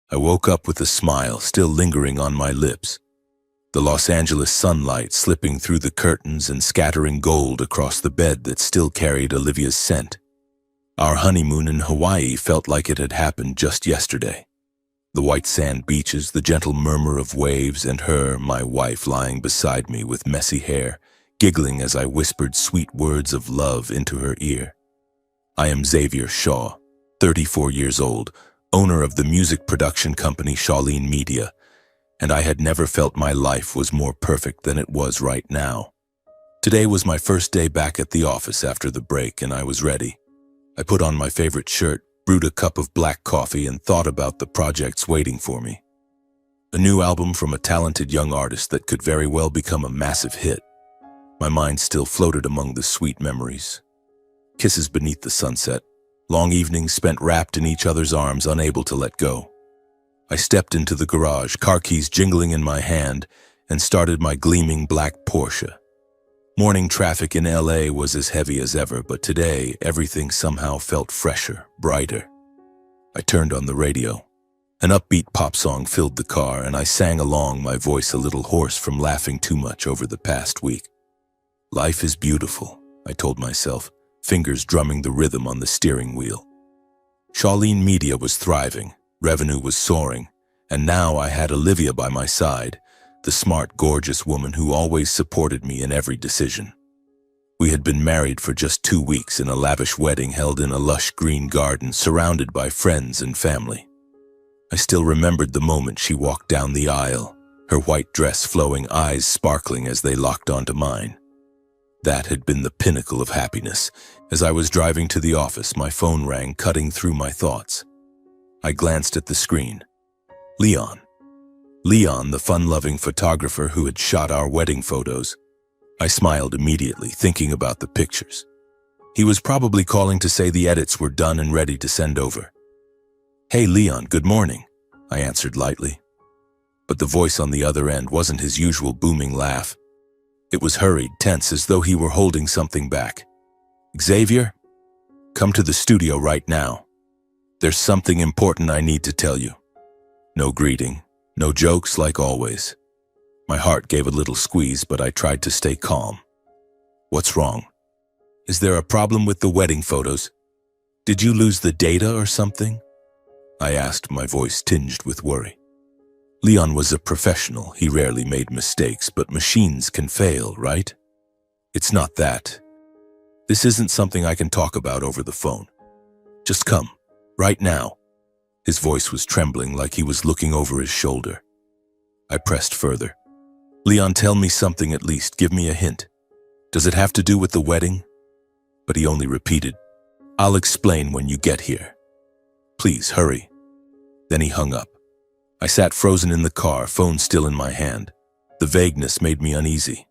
I woke up with a smile still lingering on my lips, the Los Angeles sunlight slipping through the curtains and scattering gold across the bed that still carried Olivia's scent. Our honeymoon in Hawaii felt like it had happened just yesterday. The white sand beaches, the gentle murmur of waves, and her, my wife, lying beside me with messy hair, giggling as I whispered sweet words of love into her ear. I am Xavier Shaw, 34 years old, owner of the music production company Shawleen Media, and I had never felt my life was more perfect than it was right now. Today was my first day back at the office after the break, and I was ready. I put on my favorite shirt, brewed a cup of black coffee, and thought about the projects waiting for me. A new album from a talented young artist that could very well become a massive hit. My mind still floated among the sweet memories. Kisses beneath the sunset, long evenings spent wrapped in each other's arms, unable to let go. I stepped into the garage, car keys jingling in my hand, and started my gleaming black Porsche. Morning traffic in LA was as heavy as ever, but today everything somehow felt fresher, brighter. I turned on the radio. An upbeat pop song filled the car, and I sang along, my voice a little hoarse from laughing too much over the past week. Life is beautiful, I told myself, fingers drumming the rhythm on the steering wheel. Shawleen Media was thriving, revenue was soaring, and now I had Olivia by my side, the smart, gorgeous woman who always supported me in every decision. We had been married for just 2 weeks in a lavish wedding held in a lush green garden surrounded by friends and family. I still remembered the moment she walked down the aisle, her white dress flowing, eyes sparkling as they locked onto mine. That had been the pinnacle of happiness. As I was driving to the office, my phone rang, cutting through my thoughts. I glanced at the screen. Leon. Leon, the fun-loving photographer who had shot our wedding photos. I smiled immediately, thinking about the pictures. He was probably calling to say the edits were done and ready to send over. "Hey Leon, good morning," I answered lightly. But the voice on the other end wasn't his usual booming laugh. It was hurried, tense, as though he were holding something back. "Xavier, come to the studio right now. There's something important I need to tell you." No greeting, no jokes like always. My heart gave a little squeeze, but I tried to stay calm. "What's wrong? Is there a problem with the wedding photos? Did you lose the data or something?" I asked, my voice tinged with worry. Leon was a professional. He rarely made mistakes, but machines can fail, right? "It's not that. This isn't something I can talk about over the phone. Just come, right now." His voice was trembling, like he was looking over his shoulder. I pressed further. "Leon, tell me something at least. Give me a hint. Does it have to do with the wedding?" But he only repeated, "I'll explain when you get here. Please, hurry." Then he hung up. I sat frozen in the car, phone still in my hand. The vagueness made me uneasy.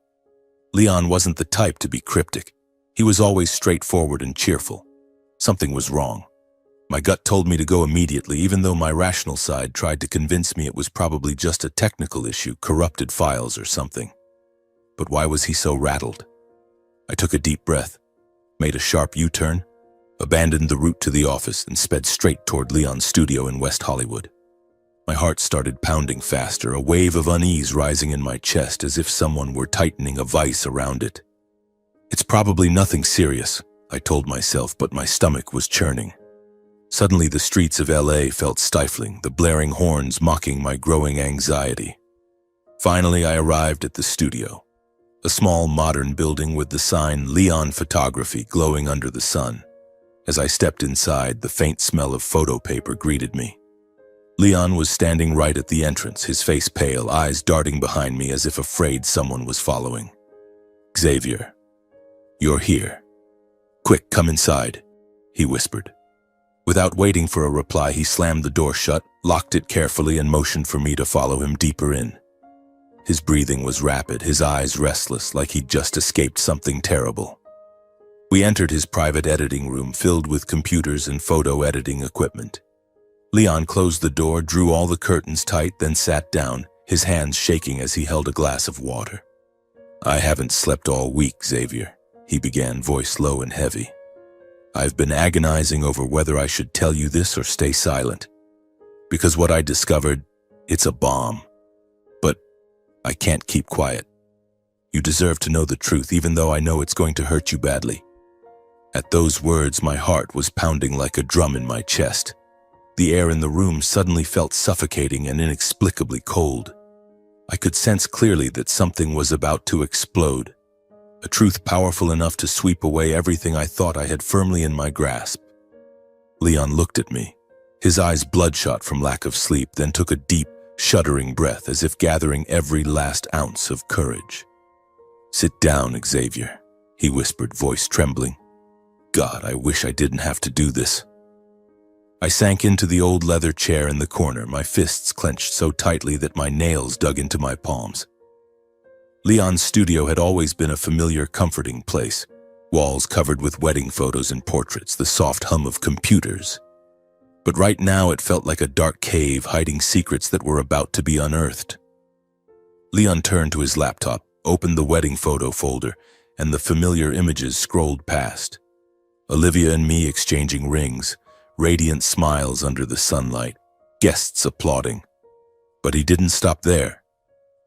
Leon wasn't the type to be cryptic. He was always straightforward and cheerful. Something was wrong. My gut told me to go immediately, even though my rational side tried to convince me it was probably just a technical issue, corrupted files or something. But why was he so rattled? I took a deep breath, made a sharp U-turn, abandoned the route to the office, and sped straight toward Leon's studio in West Hollywood. My heart started pounding faster, a wave of unease rising in my chest as if someone were tightening a vice around it. "It's probably nothing serious," I told myself, but my stomach was churning. Suddenly the streets of LA felt stifling, the blaring horns mocking my growing anxiety. Finally, I arrived at the studio, a small modern building with the sign Leon Photography glowing under the sun. As I stepped inside, the faint smell of photo paper greeted me. Leon was standing right at the entrance, his face pale, eyes darting behind me as if afraid someone was following. "Xavier, you're here. Quick, come inside," he whispered. Without waiting for a reply, he slammed the door shut, locked it carefully, and motioned for me to follow him deeper in. His breathing was rapid, his eyes restless, like he'd just escaped something terrible. We entered his private editing room filled with computers and photo editing equipment. Leon closed the door, drew all the curtains tight, then sat down, his hands shaking as he held a glass of water. "I haven't slept all week, Xavier," he began, voice low and heavy. "I've been agonizing over whether I should tell you this or stay silent. Because what I discovered, it's a bomb. But I can't keep quiet. You deserve to know the truth, even though I know it's going to hurt you badly. At those words, my heart was pounding like a drum in my chest. The air in the room suddenly felt suffocating and inexplicably cold. I could sense clearly that something was about to explode, a truth powerful enough to sweep away everything I thought I had firmly in my grasp. Leon looked at me, his eyes bloodshot from lack of sleep, then took a deep, shuddering breath as if gathering every last ounce of courage. "Sit down, Xavier," he whispered, voice trembling. "God, I wish I didn't have to do this." I sank into the old leather chair in the corner, my fists clenched so tightly that my nails dug into my palms. Leon's studio had always been a familiar, comforting place. Walls covered with wedding photos and portraits, the soft hum of computers. But right now it felt like a dark cave hiding secrets that were about to be unearthed. Leon turned to his laptop, opened the wedding photo folder, and the familiar images scrolled past. Olivia and me exchanging rings, radiant smiles under the sunlight, guests applauding. But he didn't stop there.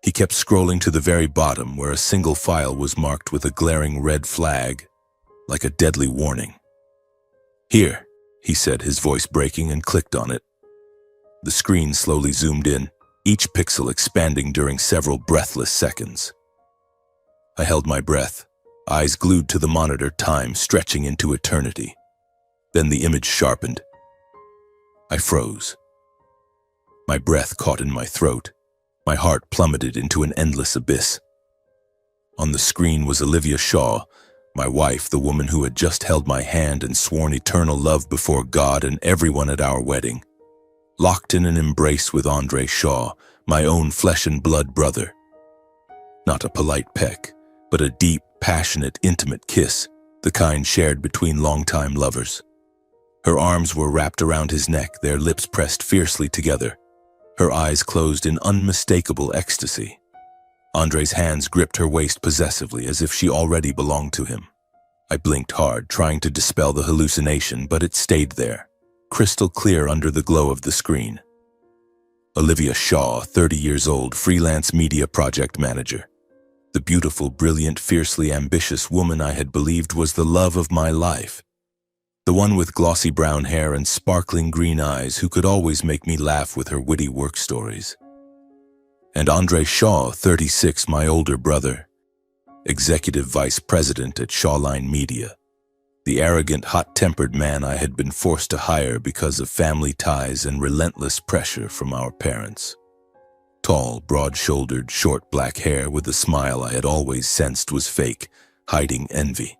He kept scrolling to the very bottom where a single file was marked with a glaring red flag, like a deadly warning. "Here," he said, his voice breaking, and clicked on it. The screen slowly zoomed in, each pixel expanding during several breathless seconds. I held my breath, eyes glued to the monitor, time stretching into eternity. Then the image sharpened. I froze. My breath caught in my throat. My heart plummeted into an endless abyss. On the screen was Olivia Shaw, my wife, the woman who had just held my hand and sworn eternal love before God and everyone at our wedding. Locked in an embrace with Andre Shaw, my own flesh and blood brother. Not a polite peck, but a deep, passionate, intimate kiss, the kind shared between longtime lovers. Her arms were wrapped around his neck, their lips pressed fiercely together, her eyes closed in unmistakable ecstasy. Andre's hands gripped her waist possessively, as if she already belonged to him. I blinked hard, trying to dispel the hallucination, but it stayed there, crystal clear under the glow of the screen. Olivia Shaw, 30 years old, freelance media project manager. The beautiful, brilliant, fiercely ambitious woman I had believed was the love of my life. The one with glossy brown hair and sparkling green eyes who could always make me laugh with her witty work stories. And Andre Shaw, 36, my older brother, executive vice president at Shawline Media, the arrogant, hot-tempered man I had been forced to hire because of family ties and relentless pressure from our parents. Tall, broad-shouldered, short black hair with a smile I had always sensed was fake, hiding envy.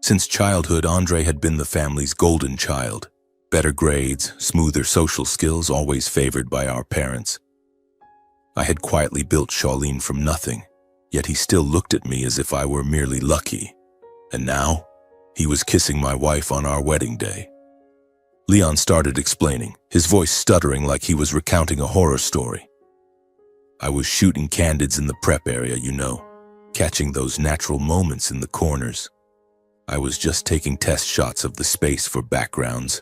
Since childhood, Andre had been the family's golden child. Better grades, smoother social skills, always favored by our parents. I had quietly built Shawline from nothing, yet he still looked at me as if I were merely lucky. And now, he was kissing my wife on our wedding day. Leon started explaining, his voice stuttering like he was recounting a horror story. I was shooting candids in the prep area, catching those natural moments in the corners. I was just taking test shots of the space for backgrounds,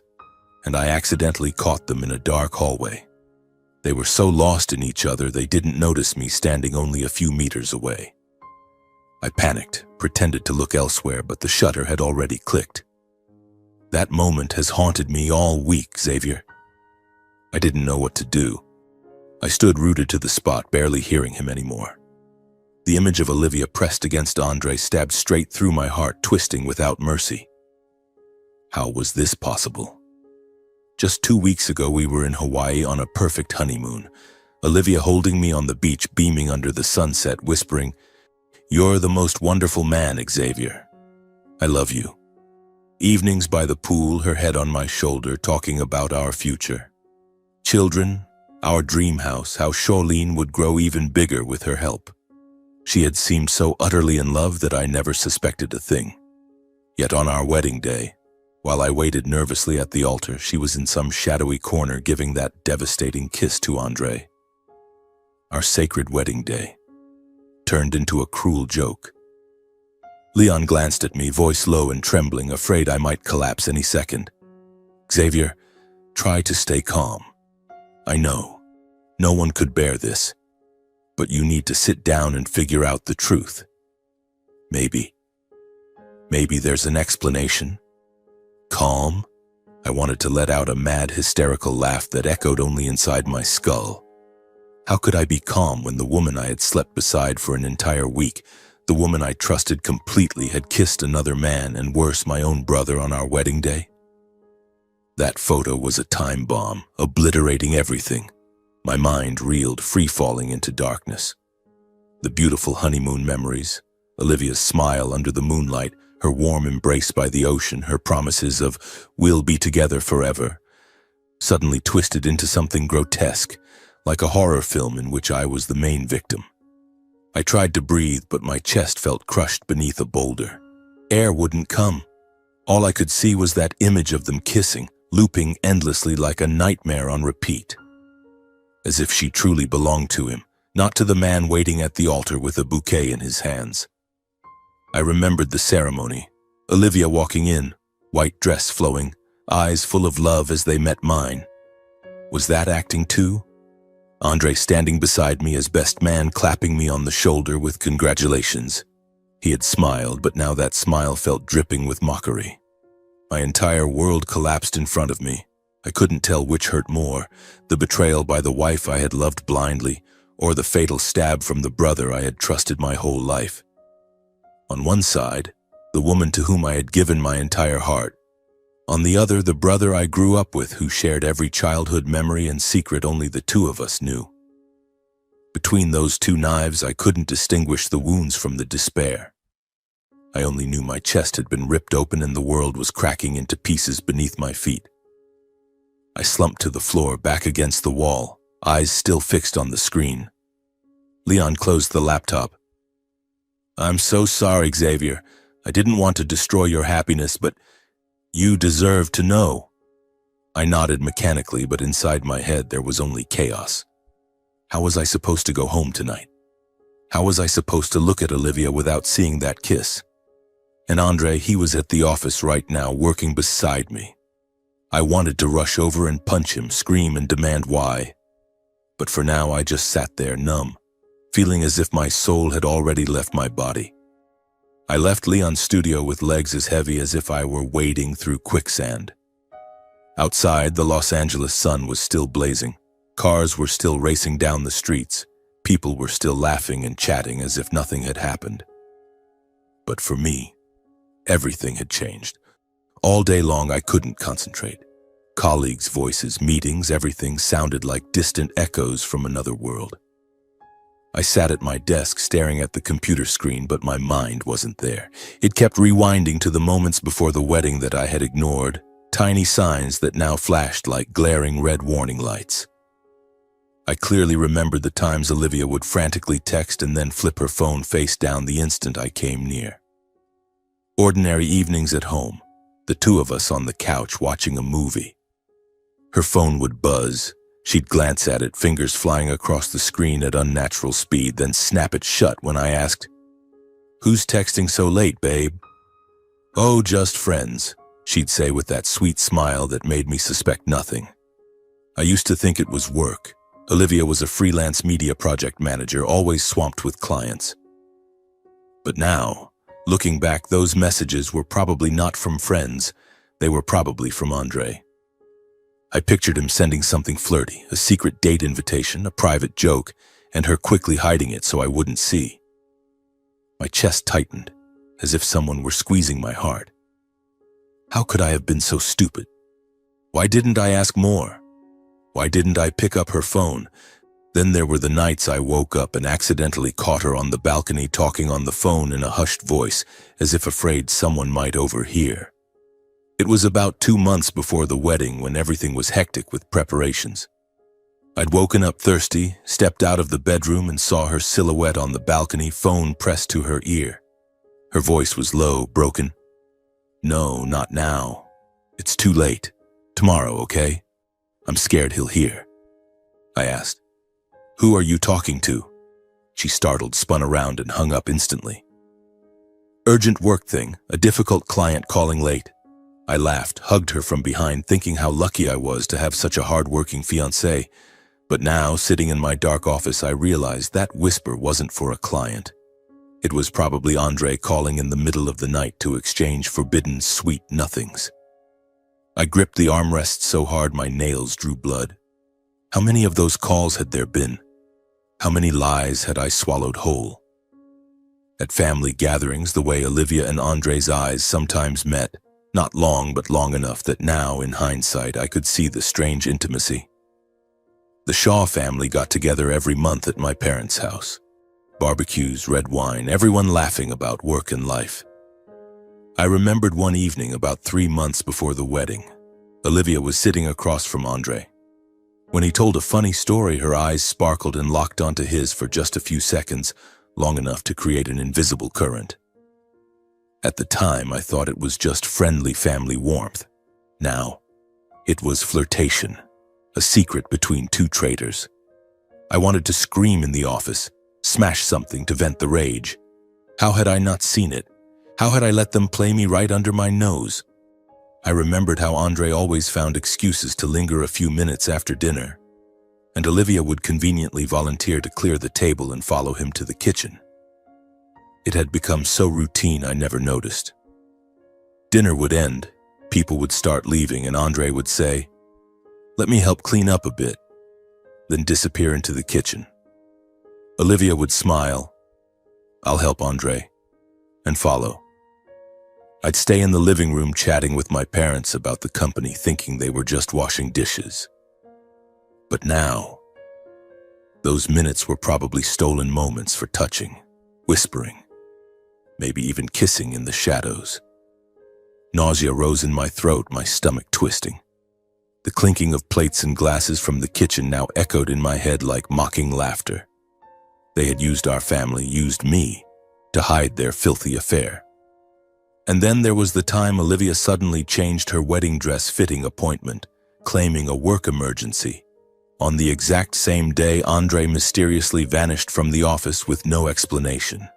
and I accidentally caught them in a dark hallway. They were so lost in each other they didn't notice me standing only a few meters away. I panicked, pretended to look elsewhere, but the shutter had already clicked. That moment has haunted me all week, Xavier. I didn't know what to do. I stood rooted to the spot, barely hearing him anymore. The image of Olivia pressed against Andre stabbed straight through my heart, twisting without mercy. How was this possible? Just 2 weeks ago, we were in Hawaii on a perfect honeymoon. Olivia holding me on the beach, beaming under the sunset, whispering, "You're the most wonderful man, Xavier. I love you." Evenings by the pool, her head on my shoulder, talking about our future. Children, our dream house, how Shawline would grow even bigger with her help. She had seemed so utterly in love that I never suspected a thing. Yet on our wedding day, while I waited nervously at the altar, she was in some shadowy corner giving that devastating kiss to Andre. Our sacred wedding day turned into a cruel joke. Leon glanced at me, voice low and trembling, afraid I might collapse any second. "Xavier, try to stay calm. I know. No one could bear this. But you need to sit down and figure out the truth. Maybe there's an explanation. Calm? I wanted to let out a mad, hysterical laugh that echoed only inside my skull. How could I be calm when the woman I had slept beside for an entire week, the woman I trusted completely, had kissed another man and worse, my own brother on our wedding day? That photo was a time bomb, obliterating everything. My mind reeled, free-falling into darkness. The beautiful honeymoon memories, Olivia's smile under the moonlight, her warm embrace by the ocean, her promises of "we'll be together forever," suddenly twisted into something grotesque, like a horror film in which I was the main victim. I tried to breathe, but my chest felt crushed beneath a boulder. Air wouldn't come. All I could see was that image of them kissing, looping endlessly like a nightmare on repeat. As if she truly belonged to him, not to the man waiting at the altar with a bouquet in his hands. I remembered the ceremony. Olivia walking in, white dress flowing, eyes full of love as they met mine. Was that acting too? Andre standing beside me as best man, clapping me on the shoulder with congratulations. He had smiled, but now that smile felt dripping with mockery. My entire world collapsed in front of me. I couldn't tell which hurt more, the betrayal by the wife I had loved blindly, or the fatal stab from the brother I had trusted my whole life. On one side, the woman to whom I had given my entire heart. On the other, the brother I grew up with, who shared every childhood memory and secret only the two of us knew. Between those two knives, I couldn't distinguish the wounds from the despair. I only knew my chest had been ripped open and the world was cracking into pieces beneath my feet. I slumped to the floor, back against the wall, eyes still fixed on the screen. Leon closed the laptop. "I'm so sorry, Xavier. I didn't want to destroy your happiness, but you deserve to know." I nodded mechanically, but inside my head there was only chaos. How was I supposed to go home tonight? How was I supposed to look at Olivia without seeing that kiss? And Andre, he was at the office right now, working beside me. I wanted to rush over and punch him, scream and demand why. But for now I just sat there numb, feeling as if my soul had already left my body. I left Leon's studio with legs as heavy as if I were wading through quicksand. Outside, the Los Angeles sun was still blazing. Cars were still racing down the streets. People were still laughing and chatting as if nothing had happened. But for me, everything had changed. All day long I couldn't concentrate. Colleagues' voices, meetings, everything sounded like distant echoes from another world. I sat at my desk staring at the computer screen, but my mind wasn't there. It kept rewinding to the moments before the wedding that I had ignored, tiny signs that now flashed like glaring red warning lights. I clearly remembered the times Olivia would frantically text and then flip her phone face down the instant I came near. Ordinary evenings at home, the two of us on the couch watching a movie. Her phone would buzz. She'd glance at it, fingers flying across the screen at unnatural speed, then snap it shut when I asked, "Who's texting so late, babe?" "Oh, just friends," she'd say with that sweet smile that made me suspect nothing. I used to think it was work. Olivia was a freelance media project manager, always swamped with clients. But now, looking back, those messages were probably not from friends. They were probably from Andre. I pictured him sending something flirty, a secret date invitation, a private joke, and her quickly hiding it so I wouldn't see. My chest tightened, as if someone were squeezing my heart. How could I have been so stupid? Why didn't I ask more? Why didn't I pick up her phone? Then there were the nights I woke up and accidentally caught her on the balcony talking on the phone in a hushed voice, as if afraid someone might overhear. It was about 2 months before the wedding when everything was hectic with preparations. I'd woken up thirsty, stepped out of the bedroom and saw her silhouette on the balcony, phone pressed to her ear. Her voice was low, broken. "No, not now. It's too late. Tomorrow, okay? I'm scared he'll hear." I asked, "Who are you talking to?" She startled, spun around and hung up instantly. "Urgent work thing, a difficult client calling late." I laughed, hugged her from behind, thinking how lucky I was to have such a hard-working fiancé. But now, sitting in my dark office, I realized that whisper wasn't for a client. It was probably Andre calling in the middle of the night to exchange forbidden sweet nothings. I gripped the armrest so hard my nails drew blood. How many of those calls had there been? How many lies had I swallowed whole? At family gatherings, the way Olivia and Andre's eyes sometimes met, not long but long enough that now, in hindsight, I could see the strange intimacy. The Shaw family got together every month at my parents' house. Barbecues, red wine, everyone laughing about work and life. I remembered one evening about 3 months before the wedding. Olivia was sitting across from Andre. When he told a funny story, her eyes sparkled and locked onto his for just a few seconds, long enough to create an invisible current. At the time, I thought it was just friendly family warmth. Now, it was flirtation, a secret between two traitors. I wanted to scream in the office, smash something to vent the rage. How had I not seen it? How had I let them play me right under my nose? I remembered how Andre always found excuses to linger a few minutes after dinner, and Olivia would conveniently volunteer to clear the table and follow him to the kitchen. It had become so routine I never noticed. Dinner would end, people would start leaving, and Andre would say, "Let me help clean up a bit," then disappear into the kitchen. Olivia would smile, "I'll help Andre," and follow. I'd stay in the living room chatting with my parents about the company, thinking they were just washing dishes. But now, those minutes were probably stolen moments for touching, whispering, maybe even kissing in the shadows. Nausea rose in my throat, my stomach twisting. The clinking of plates and glasses from the kitchen now echoed in my head like mocking laughter. They had used our family, used me, to hide their filthy affair. And then there was the time Olivia suddenly changed her wedding dress fitting appointment, claiming a work emergency. On the exact same day, Andre mysteriously vanished from the office with no explanation.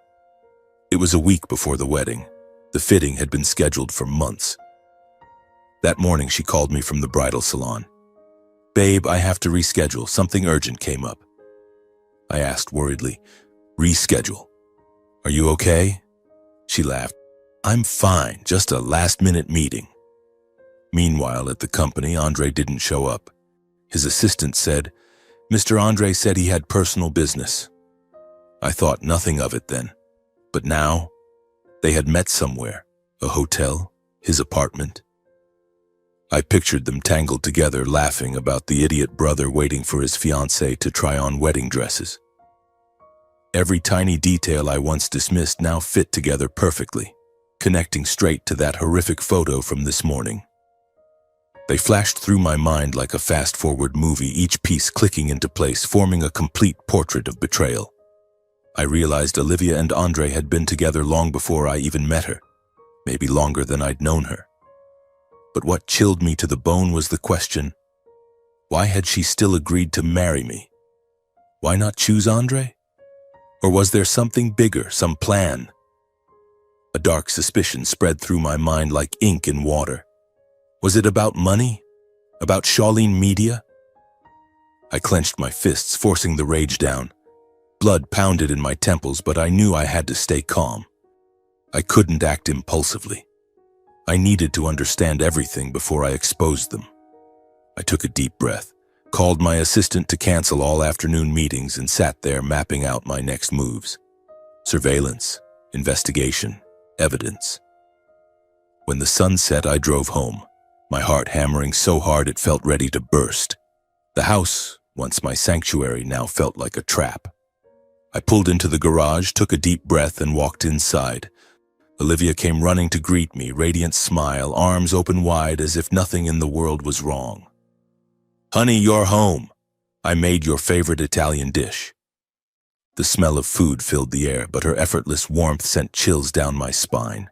It was a week before the wedding. The fitting had been scheduled for months. That morning, she called me from the bridal salon. "Babe, I have to reschedule. Something urgent came up." I asked worriedly, "Reschedule? Are you okay?" She laughed. "I'm fine, just a last-minute meeting." Meanwhile, at the company, Andre didn't show up. His assistant said, "Mr. Andre said he had personal business." I thought nothing of it then. But now, they had met somewhere, a hotel, his apartment. I pictured them tangled together, laughing about the idiot brother waiting for his fiancée to try on wedding dresses. Every tiny detail I once dismissed now fit together perfectly, connecting straight to that horrific photo from this morning. They flashed through my mind like a fast-forward movie, each piece clicking into place, forming a complete portrait of betrayal. I realized Olivia and Andre had been together long before I even met her, maybe longer than I'd known her. But what chilled me to the bone was the question, why had she still agreed to marry me? Why not choose Andre? Or was there something bigger, some plan? A dark suspicion spread through my mind like ink in water. Was it about money? About Shawlene Media? I clenched my fists, forcing the rage down. Blood pounded in my temples, but I knew I had to stay calm. I couldn't act impulsively. I needed to understand everything before I exposed them. I took a deep breath, called my assistant to cancel all afternoon meetings, and sat there mapping out my next moves. Surveillance, investigation, evidence. When the sun set, I drove home, my heart hammering so hard it felt ready to burst. The house, once my sanctuary, now felt like a trap. I pulled into the garage, took a deep breath, and walked inside. Olivia came running to greet me, radiant smile, arms open wide as if nothing in the world was wrong. "Honey, you're home. I made your favorite Italian dish." The smell of food filled the air, but her effortless warmth sent chills down my spine.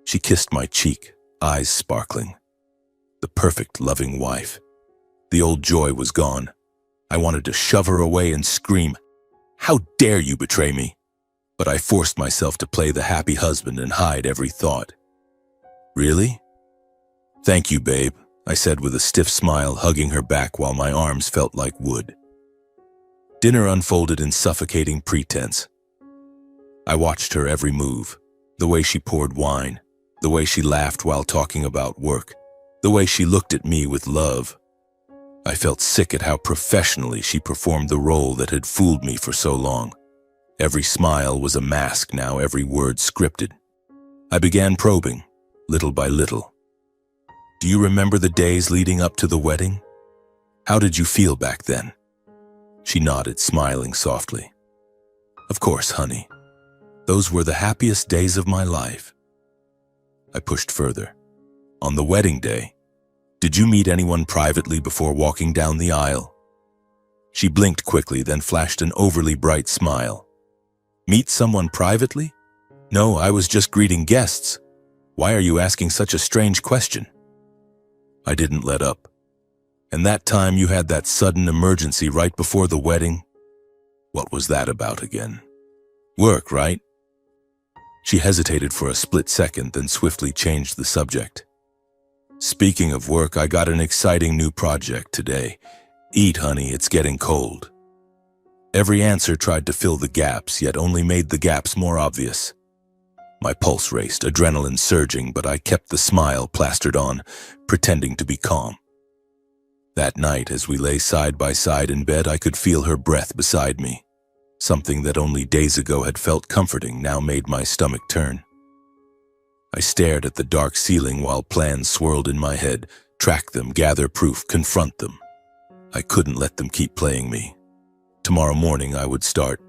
She kissed my cheek, eyes sparkling. The perfect, loving wife. The old joy was gone. I wanted to shove her away and scream, "How dare you betray me?" But I forced myself to play the happy husband and hide every thought. "Really?" "Thank you, babe," I said with a stiff smile, hugging her back while my arms felt like wood. Dinner unfolded in suffocating pretense. I watched her every move, the way she poured wine, the way she laughed while talking about work, the way she looked at me with love. I felt sick at how professionally she performed the role that had fooled me for so long. Every smile was a mask now, every word scripted. I began probing, little by little. Do you remember the days leading up to the wedding? How did you feel back then? She nodded, smiling softly. Of course, honey. Those were the happiest days of my life. I pushed further. On the wedding day, did you meet anyone privately before walking down the aisle? She blinked quickly, then flashed an overly bright smile. Meet someone privately? No, I was just greeting guests. Why are you asking such a strange question? I didn't let up. And that time you had that sudden emergency right before the wedding? What was that about again? Work, right? She hesitated for a split second, then swiftly changed the subject. Speaking of work, I got an exciting new project today. Eat, honey, it's getting cold. Every answer tried to fill the gaps, yet only made the gaps more obvious. My pulse raced, adrenaline surging, but I kept the smile plastered on, pretending to be calm. That night, as we lay side by side in bed, I could feel her breath beside me. Something that only days ago had felt comforting now made my stomach turn. I stared at the dark ceiling while plans swirled in my head. Track them, gather proof, confront them. I couldn't let them keep playing me. Tomorrow morning I would start.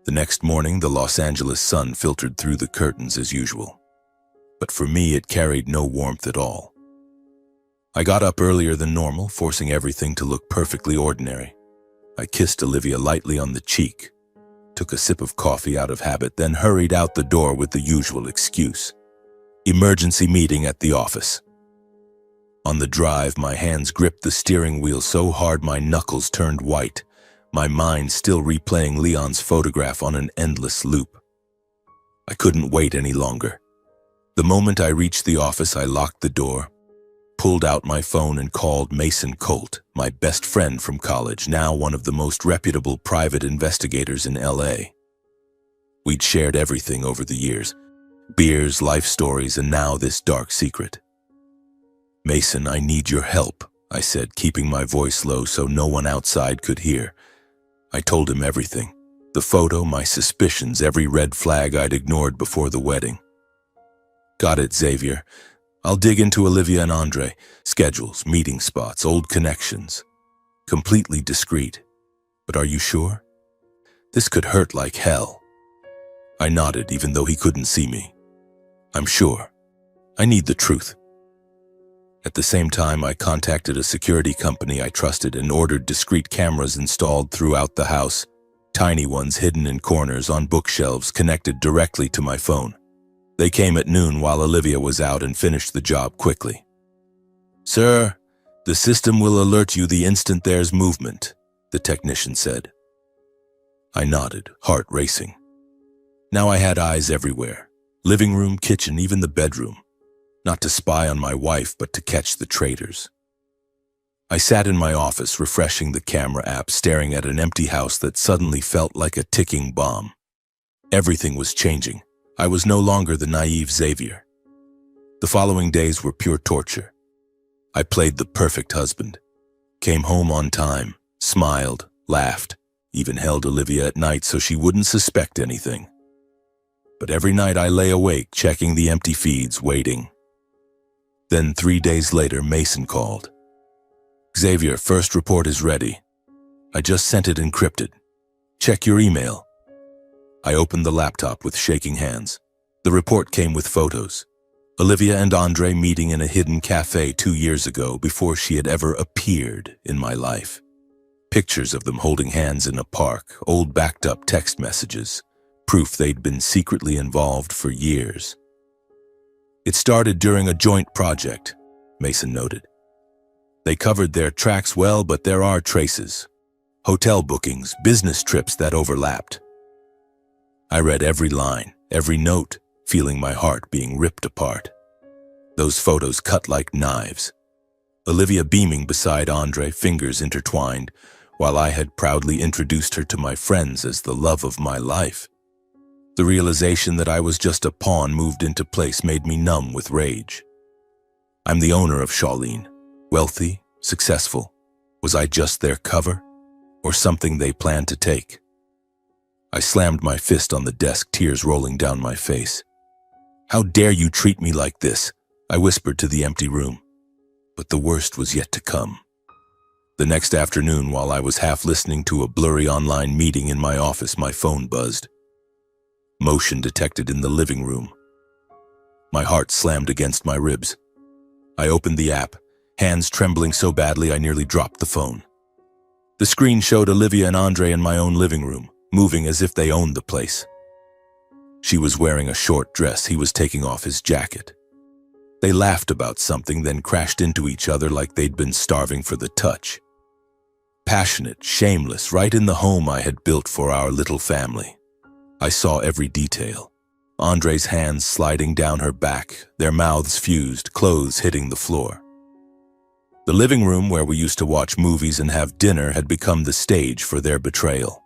The next morning, the Los Angeles sun filtered through the curtains as usual. But for me, it carried no warmth at all. I got up earlier than normal, forcing everything to look perfectly ordinary. I kissed Olivia lightly on the cheek, took a sip of coffee out of habit, then hurried out the door with the usual excuse. Emergency meeting at the office. On the drive, my hands gripped the steering wheel so hard my knuckles turned white, my mind still replaying Leon's photograph on an endless loop. I couldn't wait any longer. The moment I reached the office, I locked the door, pulled out my phone and called Mason Colt, my best friend from college, now one of the most reputable private investigators in LA. We'd shared everything over the years, beers, life stories, and now this dark secret. Mason, I need your help, I said, keeping my voice low so no one outside could hear. I told him everything. The photo, my suspicions, every red flag I'd ignored before the wedding. Got it, Xavier. I'll dig into Olivia and Andre, schedules, meeting spots, old connections. Completely discreet. But are you sure? This could hurt like hell. I nodded, even though he couldn't see me. I'm sure. I need the truth. At the same time, I contacted a security company I trusted and ordered discreet cameras installed throughout the house, tiny ones hidden in corners on bookshelves connected directly to my phone. They came at noon while Olivia was out and finished the job quickly. Sir, the system will alert you the instant there's movement, the technician said. I nodded, heart racing. Now I had eyes everywhere. Living room, kitchen, even the bedroom. Not to spy on my wife, but to catch the traitors. I sat in my office, refreshing the camera app, staring at an empty house that suddenly felt like a ticking bomb. Everything was changing. I was no longer the naive Xavier. The following days were pure torture. I played the perfect husband. Came home on time, smiled, laughed, even held Olivia at night so she wouldn't suspect anything. But every night I lay awake, checking the empty feeds, waiting. Then 3 days later, Mason called. Xavier, first report is ready. I just sent it encrypted. Check your email. I opened the laptop with shaking hands. The report came with photos. Olivia and Andre meeting in a hidden cafe 2 years ago before she had ever appeared in my life. Pictures of them holding hands in a park, old backed up text messages, proof they'd been secretly involved for years. It started during a joint project, Mason noted. They covered their tracks well, but there are traces. Hotel bookings, business trips that overlapped. I read every line, every note, feeling my heart being ripped apart. Those photos cut like knives. Olivia beaming beside Andre, fingers intertwined, while I had proudly introduced her to my friends as the love of my life. The realization that I was just a pawn moved into place made me numb with rage. I'm the owner of Shaolin, wealthy, successful. Was I just their cover, or something they planned to take? I slammed my fist on the desk, tears rolling down my face. "How dare you treat me like this?" I whispered to the empty room. But the worst was yet to come. The next afternoon, while I was half listening to a blurry online meeting in my office, my phone buzzed. Motion detected in the living room. My heart slammed against my ribs. I opened the app, hands trembling so badly I nearly dropped the phone. The screen showed Olivia and Andre in my own living room, moving as if they owned the place. She was wearing a short dress. He was taking off his jacket. They laughed about something, then crashed into each other like they'd been starving for the touch. Passionate, shameless, right in the home I had built for our little family. I saw every detail. Andre's hands sliding down her back, their mouths fused, clothes hitting the floor. The living room where we used to watch movies and have dinner had become the stage for their betrayal.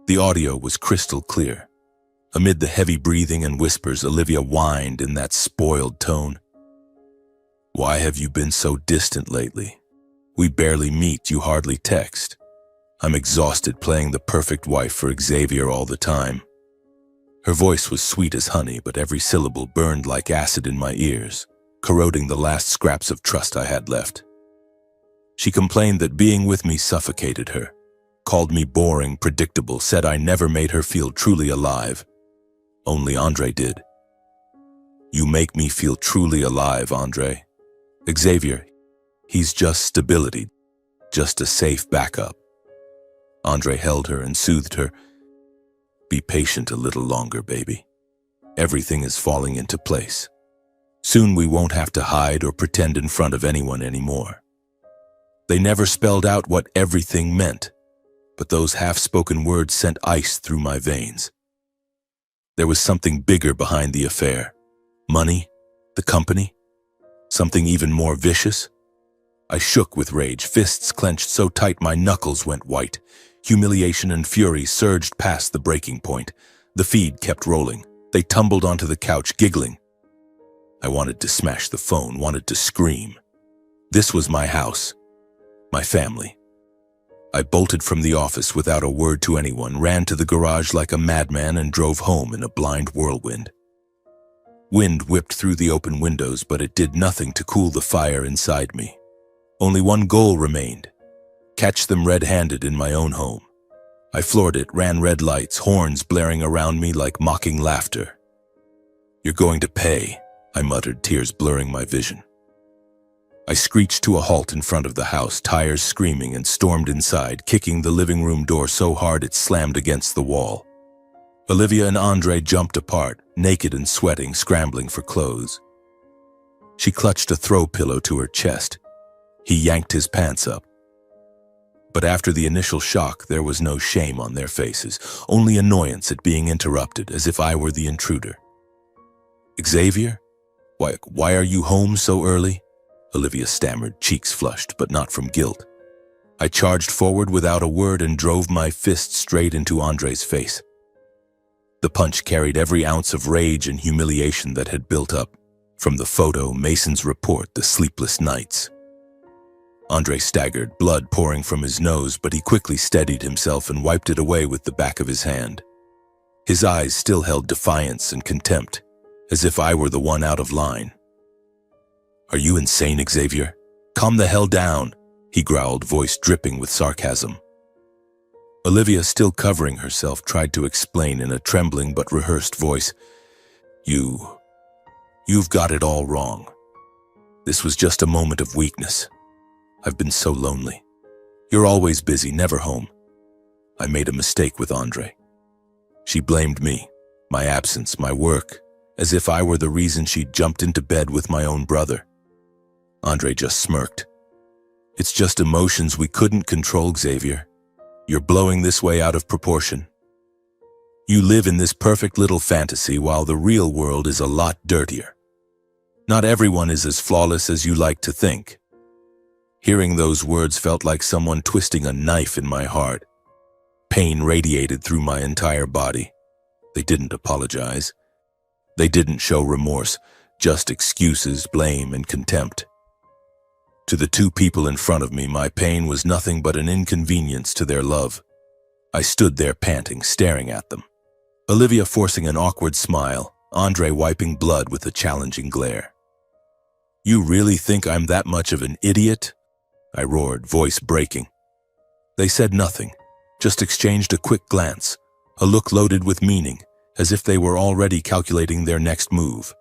The audio was crystal clear. Amid the heavy breathing and whispers, Olivia whined in that spoiled tone. "Why have you been so distant lately? We barely meet, you hardly text. I'm exhausted playing the perfect wife for Xavier all the time." Her voice was sweet as honey, but every syllable burned like acid in my ears, corroding the last scraps of trust I had left. She complained that being with me suffocated her, called me boring, predictable, said I never made her feel truly alive. Only Andre did. "You make me feel truly alive, Andre. Xavier, he's just stability, just a safe backup." Andre held her and soothed her. "Be patient a little longer, baby. Everything is falling into place. Soon we won't have to hide or pretend in front of anyone anymore." They never spelled out what everything meant, but those half-spoken words sent ice through my veins. There was something bigger behind the affair. Money, the company, something even more vicious. I shook with rage, fists clenched so tight my knuckles went white. Humiliation and fury surged past the breaking point. The feed kept rolling. They tumbled onto the couch, giggling. I wanted to smash the phone, wanted to scream. This was my house, my family. I bolted from the office without a word to anyone, ran to the garage like a madman, and drove home in a blind whirlwind. Wind whipped through the open windows, but it did nothing to cool the fire inside me. Only one goal remained: catch them red-handed in my own home. I floored it, ran red lights, horns blaring around me like mocking laughter. "You're going to pay," I muttered, tears blurring my vision. I screeched to a halt in front of the house, tires screaming, and stormed inside, kicking the living room door so hard it slammed against the wall. Olivia and Andre jumped apart, naked and sweating, scrambling for clothes. She clutched a throw pillow to her chest. He yanked his pants up. But after the initial shock, there was no shame on their faces, only annoyance at being interrupted, as if I were the intruder. "Xavier? Why are you home so early?" Olivia stammered, cheeks flushed, but not from guilt. I charged forward without a word and drove my fist straight into Andre's face. The punch carried every ounce of rage and humiliation that had built up, from the photo, Mason's report, the sleepless nights. Andre staggered, blood pouring from his nose, but he quickly steadied himself and wiped it away with the back of his hand. His eyes still held defiance and contempt, as if I were the one out of line. "Are you insane, Xavier? Calm the hell down," he growled, voice dripping with sarcasm. Olivia, still covering herself, tried to explain in a trembling but rehearsed voice, You've got it all wrong. This was just a moment of weakness. I've been so lonely. You're always busy, never home. I made a mistake with Andre." She blamed me, my absence, my work, as if I were the reason she'd jumped into bed with my own brother. Andre just smirked. "It's just emotions we couldn't control, Xavier. You're blowing this way out of proportion. You live in this perfect little fantasy while the real world is a lot dirtier. Not everyone is as flawless as you like to think." Hearing those words felt like someone twisting a knife in my heart. Pain radiated through my entire body. They didn't apologize. They didn't show remorse, just excuses, blame, and contempt. To the two people in front of me, my pain was nothing but an inconvenience to their love. I stood there panting, staring at them. Olivia forcing an awkward smile, Andre wiping blood with a challenging glare. "You really think I'm that much of an idiot?" I roared, voice breaking. They said nothing, just exchanged a quick glance, a look loaded with meaning, as if they were already calculating their next move.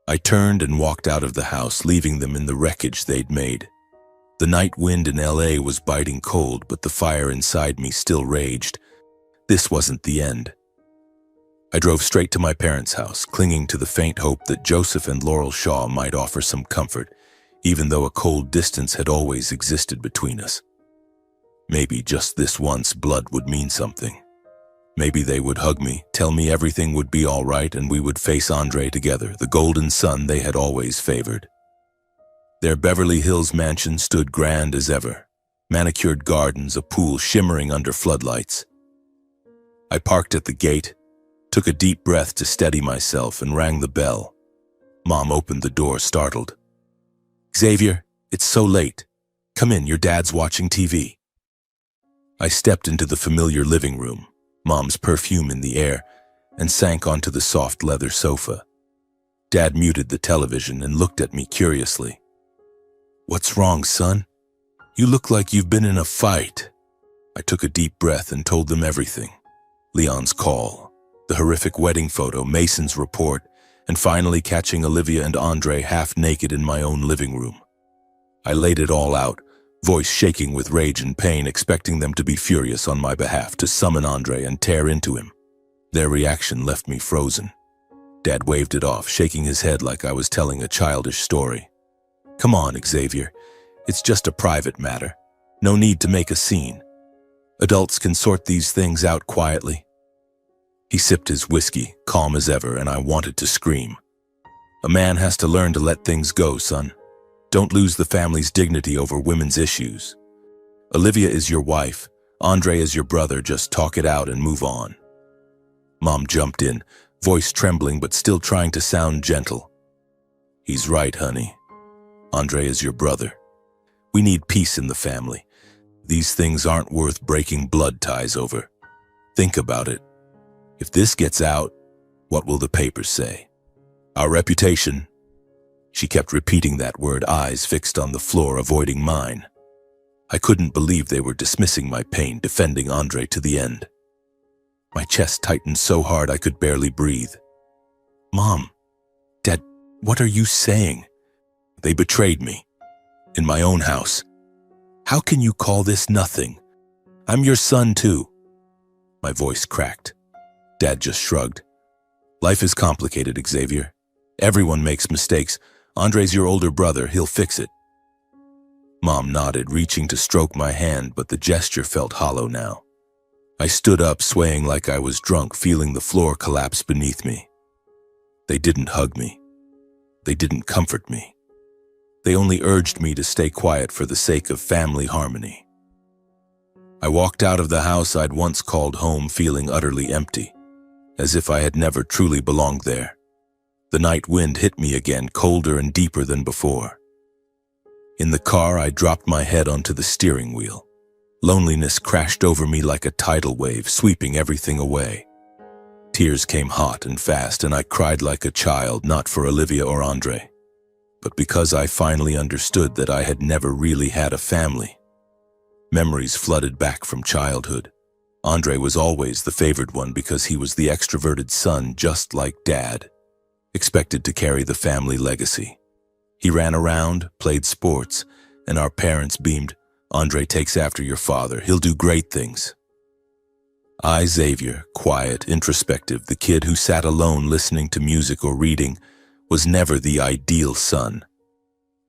I turned and walked out of the house, leaving them in the wreckage they'd made. The night wind in LA was biting cold, but the fire inside me still raged. This wasn't the end. I drove straight to my parents' house, clinging to the faint hope that Joseph and Laurel Shaw might offer some comfort, even though a cold distance had always existed between us. Maybe just this once blood would mean something. Maybe they would hug me, tell me everything would be all right, and we would face Andre together, the golden son they had always favored. Their Beverly Hills mansion stood grand as ever, manicured gardens, a pool shimmering under floodlights. I parked at the gate, took a deep breath to steady myself, and rang the bell. Mom opened the door, startled. "Xavier, it's so late. Come in, your dad's watching TV." I stepped into the familiar living room, Mom's perfume in the air, and sank onto the soft leather sofa. Dad muted the television and looked at me curiously. "What's wrong, son? You look like you've been in a fight." I took a deep breath and told them everything. Leon's call, the horrific wedding photo, Mason's report, and finally catching Olivia and Andre half naked in my own living room. I laid it all out, voice shaking with rage and pain, expecting them to be furious on my behalf, to summon Andre and tear into him. Their reaction left me frozen. Dad waved it off, shaking his head like I was telling a childish story. "Come on, Xavier. It's just a private matter. No need to make a scene. Adults can sort these things out quietly." He sipped his whiskey, calm as ever, and I wanted to scream. "A man has to learn to let things go, son. Don't lose the family's dignity over women's issues. Olivia is your wife. Andre is your brother. Just talk it out and move on." Mom jumped in, voice trembling but still trying to sound gentle. "He's right, honey. Andre is your brother. We need peace in the family. These things aren't worth breaking blood ties over. Think about it. If this gets out, what will the papers say? Our reputation." She kept repeating that word, eyes fixed on the floor, avoiding mine. I couldn't believe they were dismissing my pain, defending Andre to the end. My chest tightened so hard I could barely breathe. "Mom, Dad, what are you saying? They betrayed me. In my own house. How can you call this nothing? I'm your son too." My voice cracked. Dad just shrugged. "Life is complicated, Xavier. Everyone makes mistakes. Andre's your older brother. He'll fix it." Mom nodded, reaching to stroke my hand, but the gesture felt hollow now. I stood up, swaying like I was drunk, feeling the floor collapse beneath me. They didn't hug me. They didn't comfort me. They only urged me to stay quiet for the sake of family harmony. I walked out of the house I'd once called home, feeling utterly empty, as if I had never truly belonged there. The night wind hit me again, colder and deeper than before. In the car, I dropped my head onto the steering wheel. Loneliness crashed over me like a tidal wave, sweeping everything away. Tears came hot and fast, and I cried like a child, not for Olivia or Andre, but because I finally understood that I had never really had a family. Memories flooded back from childhood. Andre was always the favored one because he was the extroverted son, just like Dad, expected to carry the family legacy. He ran around, played sports, and our parents beamed, "Andre takes after your father. He'll do great things." I, Xavier, quiet, introspective, the kid who sat alone listening to music or reading, was never the ideal son.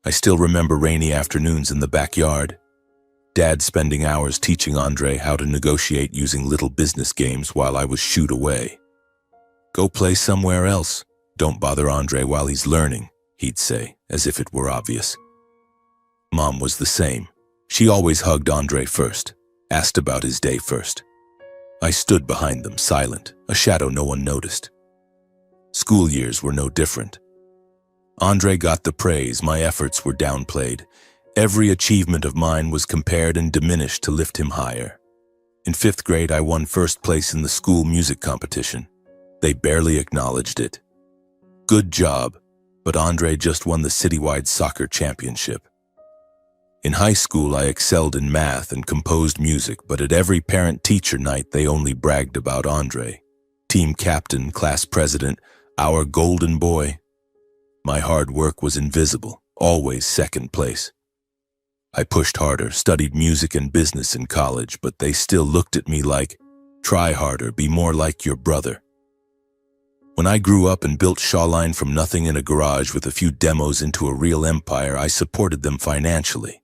I still remember rainy afternoons in the backyard, Dad spending hours teaching Andre how to negotiate using little business games while I was shooed away. "Go play somewhere else. Don't bother Andre while he's learning," he'd say, as if it were obvious. Mom was the same. She always hugged Andre first, asked about his day first. I stood behind them, silent, a shadow no one noticed. School years were no different. Andre got the praise, my efforts were downplayed. Every achievement of mine was compared and diminished to lift him higher. In 5th grade, I won first place in the school music competition. They barely acknowledged it. Good job, but Andre just won the citywide soccer championship. In high school, I excelled in math and composed music, but at every parent-teacher night, they only bragged about Andre. Team captain, class president, our golden boy. My hard work was invisible, always second place. I pushed harder, studied music and business in college, but they still looked at me like, try harder, be more like your brother. When I grew up and built Shawline from nothing in a garage with a few demos into a real empire, I supported them financially.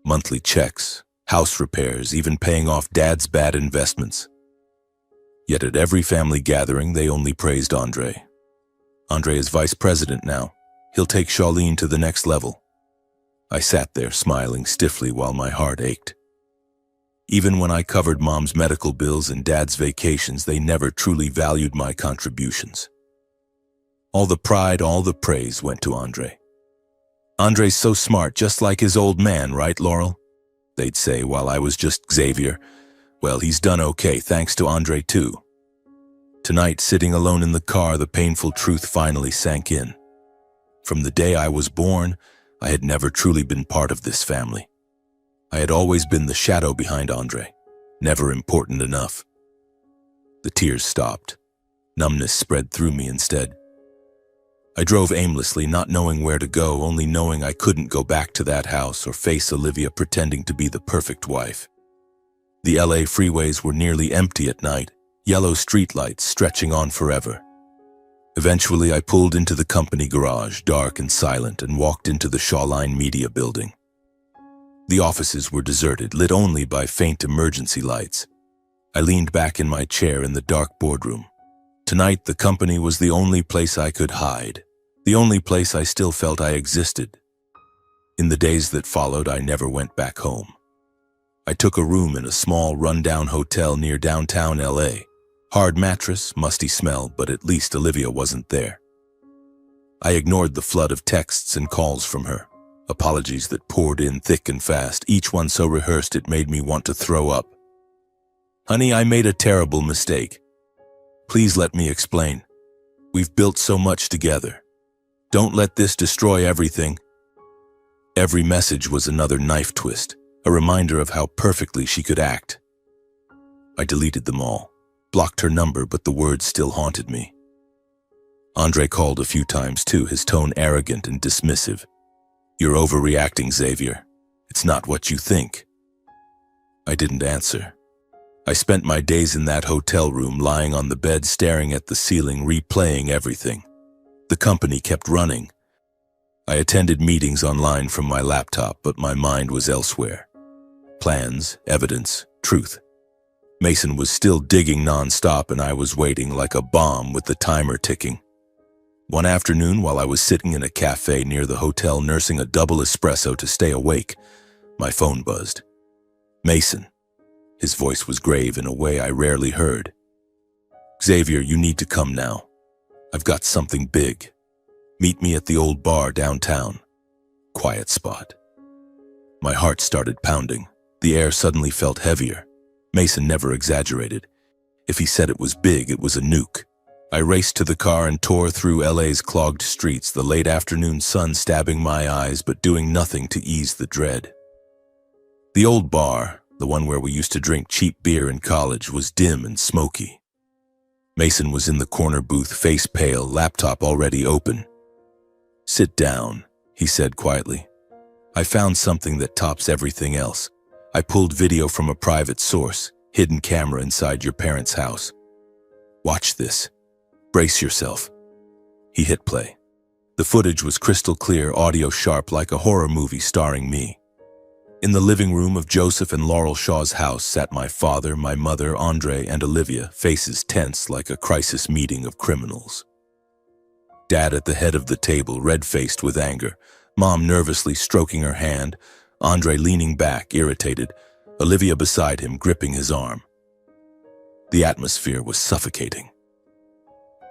Monthly checks, house repairs, even paying off Dad's bad investments. Yet at every family gathering, they only praised Andre. Andre is vice president now. He'll take Shawline to the next level. I sat there smiling stiffly while my heart ached. Even when I covered Mom's medical bills and Dad's vacations, they never truly valued my contributions. All the pride, all the praise went to Andre. Andre's so smart, just like his old man, right, Laurel? They'd say while I was just Xavier. Well, he's done okay, thanks to Andre too. Tonight, sitting alone in the car, the painful truth finally sank in. From the day I was born, I had never truly been part of this family. I had always been the shadow behind Andre, never important enough. The tears stopped. Numbness spread through me instead. I drove aimlessly, not knowing where to go, only knowing I couldn't go back to that house or face Olivia pretending to be the perfect wife. The LA freeways were nearly empty at night, yellow streetlights stretching on forever. Eventually, I pulled into the company garage, dark and silent, and walked into the Shawline Media building. The offices were deserted, lit only by faint emergency lights. I leaned back in my chair in the dark boardroom. Tonight, the company was the only place I could hide, the only place I still felt I existed. In the days that followed, I never went back home. I took a room in a small, rundown hotel near downtown LA. Hard mattress, musty smell, but at least Olivia wasn't there. I ignored the flood of texts and calls from her, apologies that poured in thick and fast, each one so rehearsed it made me want to throw up. Honey, I made a terrible mistake. Please let me explain. We've built so much together. Don't let this destroy everything. Every message was another knife twist, a reminder of how perfectly she could act. I deleted them all. Blocked her number, but the words still haunted me. Andre called a few times too, his tone arrogant and dismissive. You're overreacting, Xavier. It's not what you think. I didn't answer. I spent my days in that hotel room, lying on the bed, staring at the ceiling, replaying everything. The company kept running. I attended meetings online from my laptop, but my mind was elsewhere. Plans, evidence, truth. Mason was still digging nonstop, and I was waiting like a bomb with the timer ticking. One afternoon, while I was sitting in a cafe near the hotel nursing a double espresso to stay awake, my phone buzzed. Mason. His voice was grave in a way I rarely heard. Xavier, you need to come now. I've got something big. Meet me at the old bar downtown. Quiet spot. My heart started pounding. The air suddenly felt heavier. Mason never exaggerated. If he said it was big, it was a nuke. I raced to the car and tore through LA's clogged streets, the late afternoon sun stabbing my eyes but doing nothing to ease the dread. The old bar, the one where we used to drink cheap beer in college, was dim and smoky. Mason was in the corner booth, face pale, laptop already open. Sit down, he said quietly. I found something that tops everything else. I pulled video from a private source, hidden camera inside your parents' house. Watch this. Brace yourself. He hit play. The footage was crystal clear, audio sharp like a horror movie starring me. In the living room of Joseph and Laurel Shaw's house sat my father, my mother, Andre, and Olivia, faces tense like a crisis meeting of criminals. Dad at the head of the table, red-faced with anger. Mom nervously stroking her hand, Andre leaning back, irritated, Olivia beside him, gripping his arm. The atmosphere was suffocating.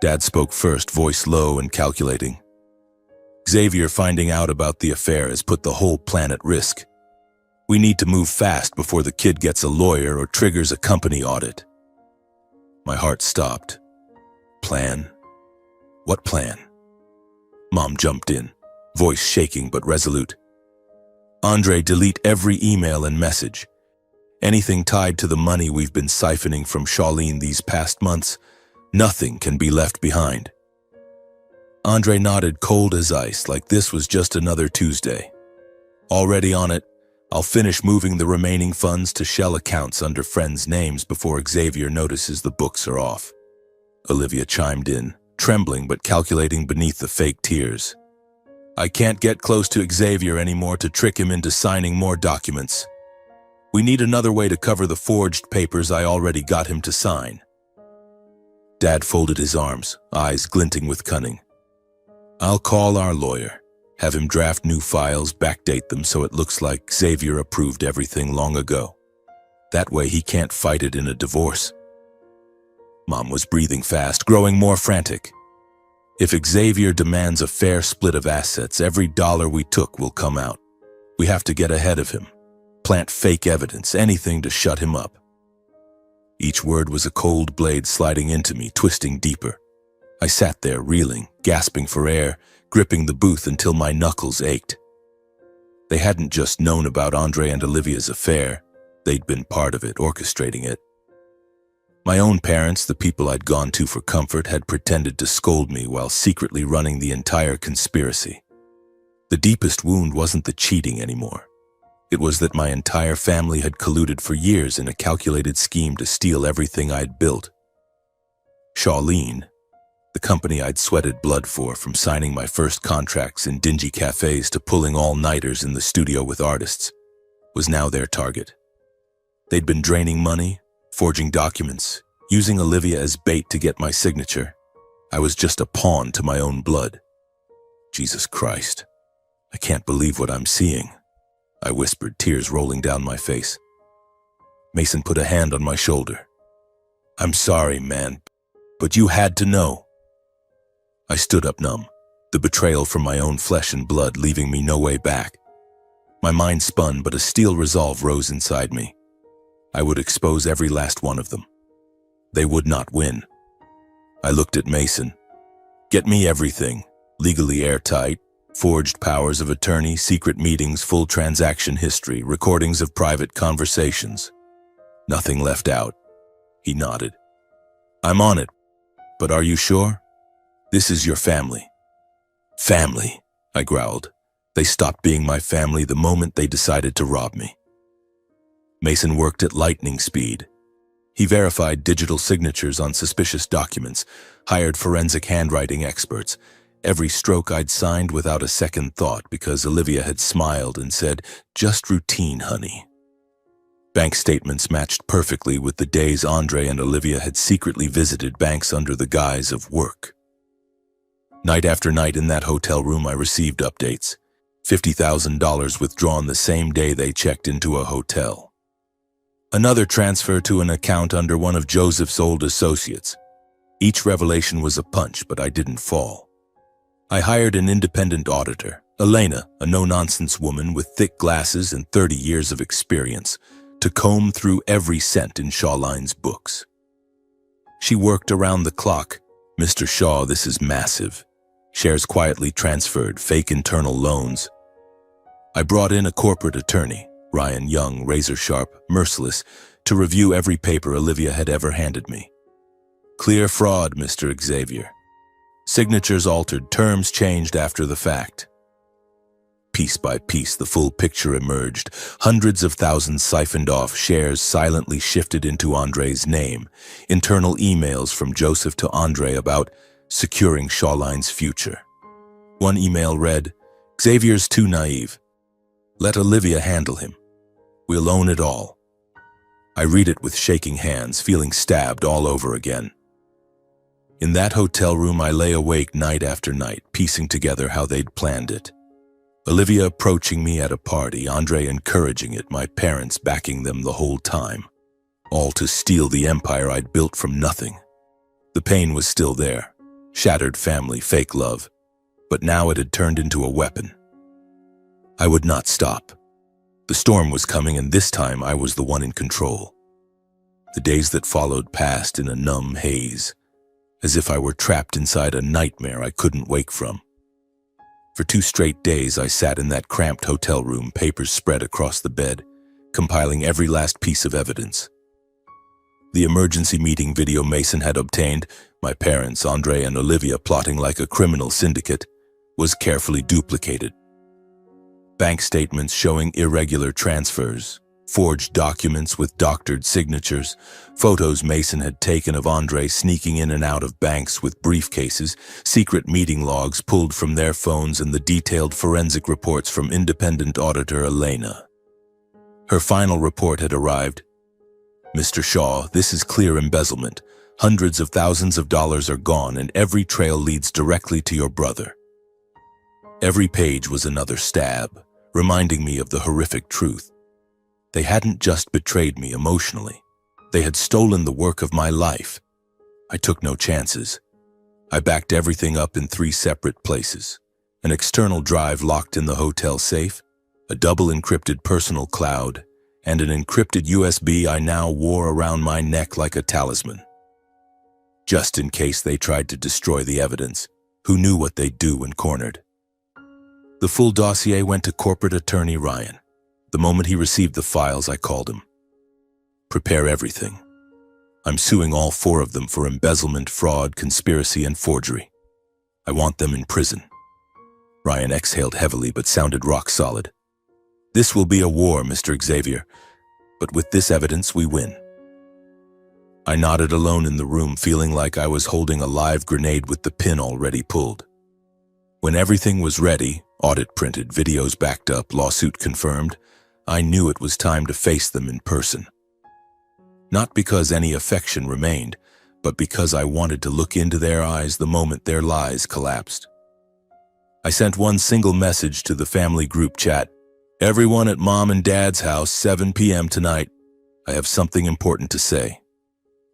Dad spoke first, voice low and calculating. Xavier finding out about the affair has put the whole plan at risk. We need to move fast before the kid gets a lawyer or triggers a company audit. My heart stopped. Plan? What plan? Mom jumped in, voice shaking but resolute. Andre, delete every email and message. Anything tied to the money we've been siphoning from Charlene these past months, nothing can be left behind. Andre nodded, cold as ice, like this was just another Tuesday. Already on it, I'll finish moving the remaining funds to shell accounts under friends' names before Xavier notices the books are off. Olivia chimed in, trembling but calculating beneath the fake tears. I can't get close to Xavier anymore to trick him into signing more documents. We need another way to cover the forged papers I already got him to sign. Dad folded his arms, eyes glinting with cunning. I'll call our lawyer, have him draft new files, backdate them so it looks like Xavier approved everything long ago. That way he can't fight it in a divorce. Mom was breathing fast, growing more frantic. If Xavier demands a fair split of assets, every dollar we took will come out. We have to get ahead of him. Plant fake evidence, anything to shut him up. Each word was a cold blade sliding into me, twisting deeper. I sat there, reeling, gasping for air, gripping the booth until my knuckles ached. They hadn't just known about Andre and Olivia's affair. They'd been part of it, orchestrating it. My own parents, the people I'd gone to for comfort, had pretended to scold me while secretly running the entire conspiracy. The deepest wound wasn't the cheating anymore. It was that my entire family had colluded for years in a calculated scheme to steal everything I'd built. Charlene, the company I'd sweated blood for, from signing my first contracts in dingy cafes to pulling all-nighters in the studio with artists, was now their target. They'd been draining money, forging documents, using Olivia as bait to get my signature. I was just a pawn to my own blood. Jesus Christ, I can't believe what I'm seeing, I whispered, tears rolling down my face. Mason put a hand on my shoulder. I'm sorry, man, but you had to know. I stood up numb, the betrayal from my own flesh and blood leaving me no way back. My mind spun, but a steel resolve rose inside me. I would expose every last one of them. They would not win. I looked at Mason. Get me everything, legally airtight, forged powers of attorney, secret meetings, full transaction history, recordings of private conversations. Nothing left out. He nodded. I'm on it, but are you sure? This is your family. Family, I growled. They stopped being my family the moment they decided to rob me. Mason worked at lightning speed. He verified digital signatures on suspicious documents, hired forensic handwriting experts. Every stroke I'd signed without a second thought because Olivia had smiled and said, just routine, honey. Bank statements matched perfectly with the days Andre and Olivia had secretly visited banks under the guise of work. Night after night in that hotel room I received updates. $50,000 withdrawn the same day they checked into a hotel. Another transfer to an account under one of Joseph's old associates. Each revelation was a punch, but I didn't fall. I hired an independent auditor, Elena, a no-nonsense woman with thick glasses and 30 years of experience, to comb through every cent in Shawline's books. She worked around the clock. Mr. Shaw, this is massive. Shares quietly transferred, fake internal loans. I brought in a corporate attorney, Ryan Young, razor-sharp, merciless, to review every paper Olivia had ever handed me. Clear fraud, Mr. Xavier. Signatures altered, terms changed after the fact. Piece by piece, the full picture emerged. Hundreds of thousands siphoned off, shares silently shifted into Andre's name. Internal emails from Joseph to Andre about securing Shawline's future. One email read, Xavier's too naive. Let Olivia handle him. We'll own it all. I read it with shaking hands, feeling stabbed all over again. In that hotel room, I lay awake night after night, piecing together how they'd planned it. Olivia approaching me at a party, Andre encouraging it, my parents backing them the whole time. All to steal the empire I'd built from nothing. The pain was still there. Shattered family, fake love. But now it had turned into a weapon. I would not stop. The storm was coming, and this time I was the one in control. The days that followed passed in a numb haze, as if I were trapped inside a nightmare I couldn't wake from. For 2 straight days, I sat in that cramped hotel room, papers spread across the bed, compiling every last piece of evidence. The emergency meeting video Mason had obtained, my parents, Andre and Olivia plotting like a criminal syndicate, was carefully duplicated. Bank statements showing irregular transfers, forged documents with doctored signatures, photos Mason had taken of Andre sneaking in and out of banks with briefcases, secret meeting logs pulled from their phones, and the detailed forensic reports from independent auditor Elena. Her final report had arrived. Mr. Shaw, this is clear embezzlement. Hundreds of thousands of dollars are gone, and every trail leads directly to your brother. Every page was another stab, reminding me of the horrific truth. They hadn't just betrayed me emotionally. They had stolen the work of my life. I took no chances. I backed everything up in 3 separate places. An external drive locked in the hotel safe, a double encrypted personal cloud, and an encrypted USB I now wore around my neck like a talisman. Just in case they tried to destroy the evidence, who knew what they'd do when cornered. The full dossier went to corporate attorney Ryan. The moment he received the files, I called him. Prepare everything. I'm suing all 4 of them for embezzlement, fraud, conspiracy, and forgery. I want them in prison. Ryan exhaled heavily but sounded rock solid. This will be a war, Mr. Xavier, but with this evidence, we win. I nodded alone in the room, feeling like I was holding a live grenade with the pin already pulled. When everything was ready, audit printed, videos backed up, lawsuit confirmed, I knew it was time to face them in person. Not because any affection remained, but because I wanted to look into their eyes the moment their lies collapsed. I sent one single message to the family group chat. Everyone at Mom and Dad's house, 7 p.m. tonight. I have something important to say.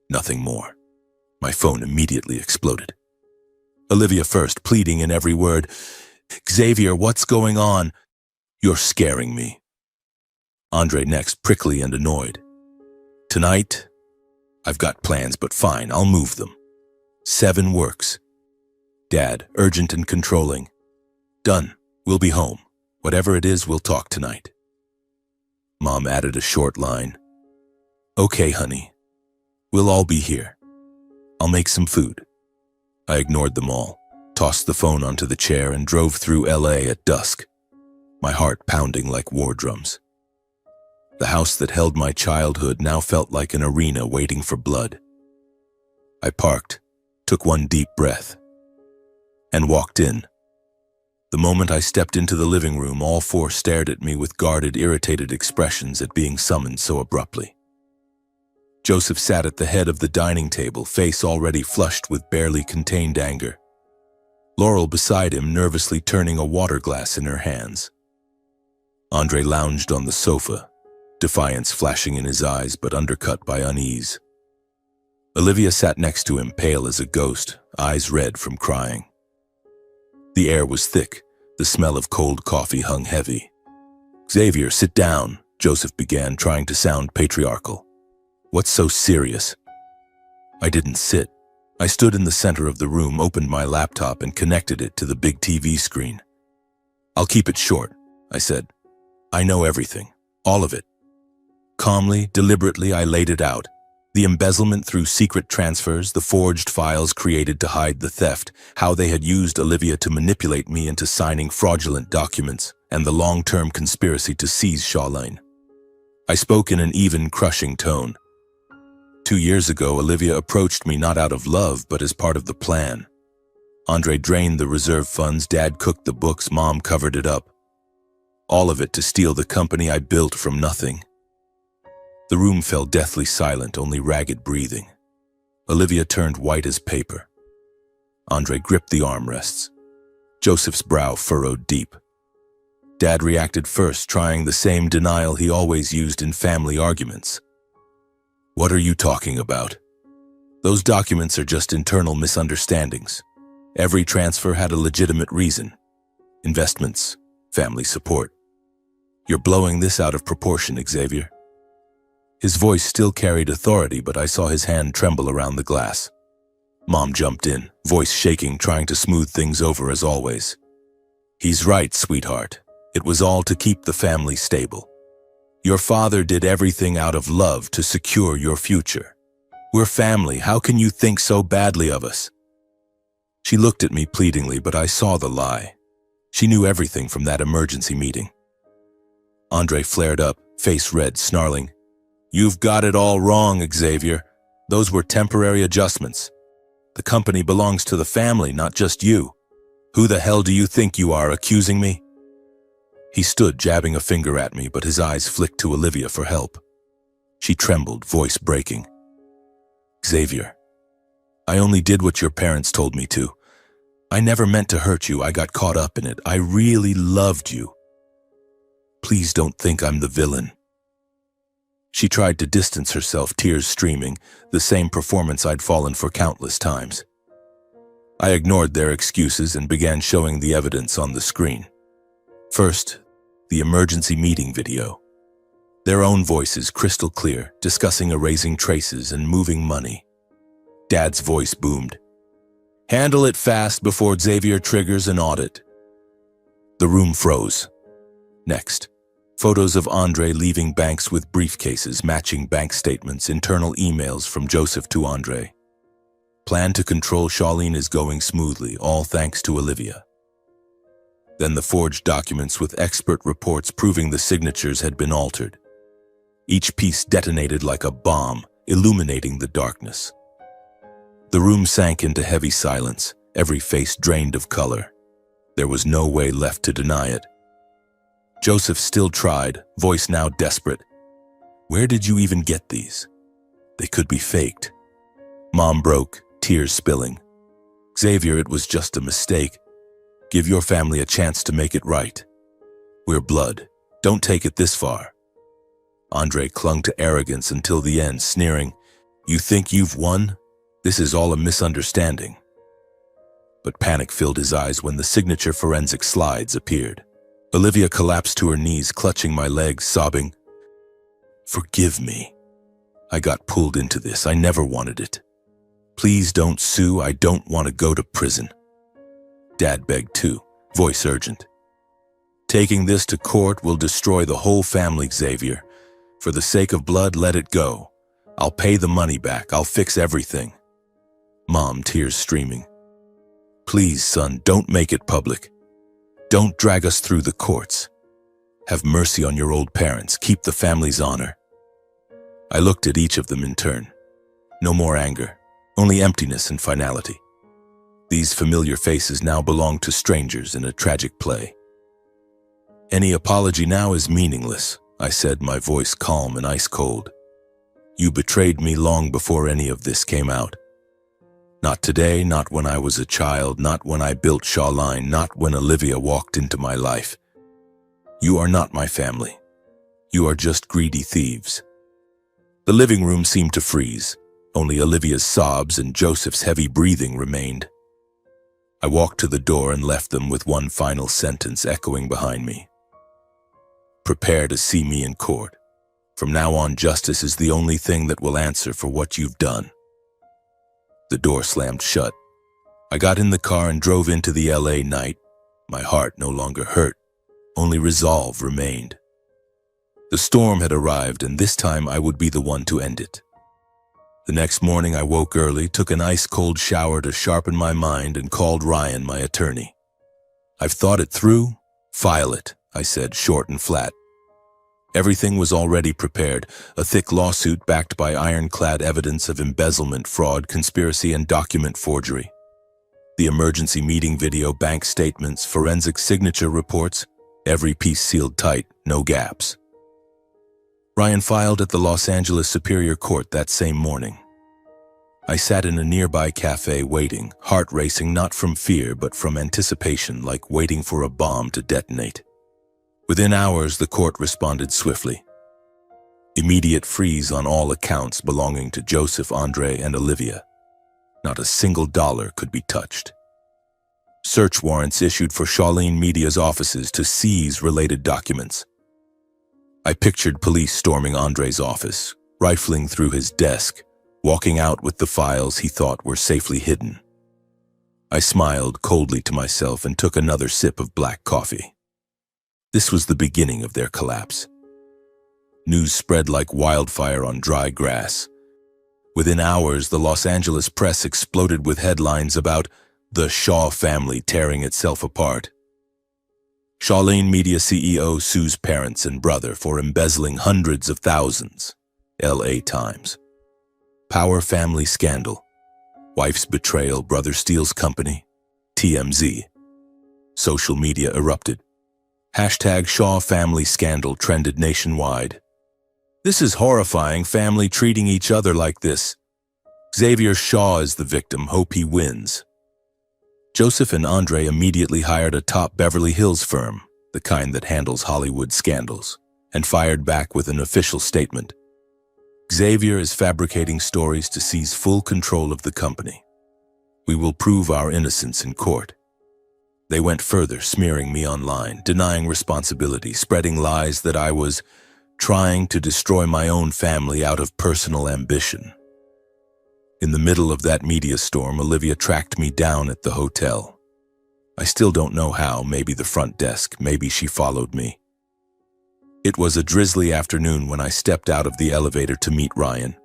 Nothing more. My phone immediately exploded. Olivia first, pleading in every word. Xavier, what's going on? You're scaring me. Andre next, prickly and annoyed. Tonight, I've got plans, but fine, I'll move them. 7 works. Dad, urgent and controlling. Done. We'll be home. Whatever it is, we'll talk tonight. Mom added a short line. Okay, honey. We'll all be here. I'll make some food. I ignored them all, tossed the phone onto the chair, and drove through LA at dusk, my heart pounding like war drums. The house that held my childhood now felt like an arena waiting for blood. I parked, took one deep breath, and walked in. The moment I stepped into the living room, all 4 stared at me with guarded, irritated expressions at being summoned so abruptly. Joseph sat at the head of the dining table, face already flushed with barely contained anger. Laurel beside him, nervously turning a water glass in her hands. Andre lounged on the sofa, defiance flashing in his eyes but undercut by unease. Olivia sat next to him, pale as a ghost, eyes red from crying. The air was thick, the smell of cold coffee hung heavy. Xavier, sit down, Joseph began, trying to sound patriarchal. What's so serious? I didn't sit. I stood in the center of the room, opened my laptop, and connected it to the big TV screen. I'll keep it short, I said. I know everything, all of it. Calmly, deliberately, I laid it out. The embezzlement through secret transfers, the forged files created to hide the theft, how they had used Olivia to manipulate me into signing fraudulent documents, and the long-term conspiracy to seize Shawline. I spoke in an even, crushing tone. 2 years ago, Olivia approached me not out of love, but as part of the plan. Andre drained the reserve funds, Dad cooked the books, Mom covered it up. All of it to steal the company I built from nothing. The room fell deathly silent, only ragged breathing. Olivia turned white as paper. Andre gripped the armrests. Joseph's brow furrowed deep. Dad reacted first, trying the same denial he always used in family arguments. What are you talking about? Those documents are just internal misunderstandings. Every transfer had a legitimate reason. Investments, family support. You're blowing this out of proportion, Xavier. His voice still carried authority, but I saw his hand tremble around the glass. Mom jumped in, voice shaking, trying to smooth things over as always. He's right, sweetheart. It was all to keep the family stable. Your father did everything out of love to secure your future. We're family. How can you think so badly of us? She looked at me pleadingly, but I saw the lie. She knew everything from that emergency meeting. Andre flared up, face red, snarling, "You've got it all wrong, Xavier. Those were temporary adjustments. The company belongs to the family, not just you. Who the hell do you think you are, accusing me?" He stood, jabbing a finger at me, but his eyes flicked to Olivia for help. She trembled, voice breaking. "Xavier, I only did what your parents told me to. I never meant to hurt you. I got caught up in it. I really loved you. Please don't think I'm the villain." She tried to distance herself, tears streaming, the same performance I'd fallen for countless times. I ignored their excuses and began showing the evidence on the screen. First, the emergency meeting video. Their own voices crystal clear, discussing erasing traces and moving money. Dad's voice boomed. "Handle it fast before Xavier triggers an audit." The room froze. Next, photos of Andre leaving banks with briefcases matching bank statements, internal emails from Joseph to Andre. Plan to control Charlene is going smoothly, all thanks to Olivia. Then the forged documents with expert reports proving the signatures had been altered. Each piece detonated like a bomb, illuminating the darkness. The room sank into heavy silence, every face drained of color. There was no way left to deny it. Joseph still tried, voice now desperate. "Where did you even get these? They could be faked." Mom broke, tears spilling. "Xavier, it was just a mistake. Give your family a chance to make it right. We're blood. Don't take it this far." Andre clung to arrogance until the end, sneering, "You think you've won? This is all a misunderstanding." But panic filled his eyes when the signature forensic slides appeared. Olivia collapsed to her knees, clutching my legs, sobbing, "Forgive me. I got pulled into this. I never wanted it. Please don't sue. I don't want to go to prison." Dad begged too, voice urgent. "Taking this to court will destroy the whole family, Xavier. For the sake of blood, let it go. I'll pay the money back. I'll fix everything." Mom, tears streaming. "Please, son, don't make it public. Don't drag us through the courts. Have mercy on your old parents. Keep the family's honor." I looked at each of them in turn. No more anger, only emptiness and finality. These familiar faces now belonged to strangers in a tragic play. "Any apology now is meaningless," I said, my voice calm and ice cold. "You betrayed me long before any of this came out. Not today, not when I was a child, not when I built Shawline, not when Olivia walked into my life. You are not my family. You are just greedy thieves." The living room seemed to freeze. Only Olivia's sobs and Joseph's heavy breathing remained. I walked to the door and left them with one final sentence echoing behind me. "Prepare to see me in court. From now on, justice is the only thing that will answer for what you've done." The door slammed shut. I got in the car and drove into the LA night. My heart no longer hurt. Only resolve remained. The storm had arrived, and this time I would be the one to end it. The next morning I woke early, took an ice-cold shower to sharpen my mind, and called Ryan, my attorney. "I've thought it through. File it," I said, short and flat. Everything was already prepared, a thick lawsuit backed by ironclad evidence of embezzlement, fraud, conspiracy, and document forgery. The emergency meeting video, bank statements, forensic signature reports, every piece sealed tight, no gaps. Ryan filed at the Los Angeles Superior Court that same morning. I sat in a nearby cafe waiting, heart racing not from fear but from anticipation, like waiting for a bomb to detonate. Within hours, the court responded swiftly. Immediate freeze on all accounts belonging to Joseph, Andre, and Olivia. Not a single dollar could be touched. Search warrants issued for Charlene Media's offices to seize related documents. I pictured police storming Andre's office, rifling through his desk, walking out with the files he thought were safely hidden. I smiled coldly to myself and took another sip of black coffee. This was the beginning of their collapse. News spread like wildfire on dry grass. Within hours, the Los Angeles press exploded with headlines about the Shaw family tearing itself apart. Charlene Media CEO sues parents and brother for embezzling hundreds of thousands. LA Times. Power family scandal. Wife's betrayal, brother steals company. TMZ. Social media erupted. Hashtag Shaw family scandal trended nationwide. This is horrifying, family treating each other like this. Xavier Shaw is the victim, hope he wins. Joseph and Andre immediately hired a top Beverly Hills firm, the kind that handles Hollywood scandals, and fired back with an official statement. Xavier is fabricating stories to seize full control of the company. We will prove our innocence in court. They went further, smearing me online, denying responsibility, spreading lies that I was trying to destroy my own family out of personal ambition. In the middle of that media storm, Olivia tracked me down at the hotel. I still don't know how, maybe the front desk, maybe she followed me. It was a drizzly afternoon when I stepped out of the elevator to meet Ryan.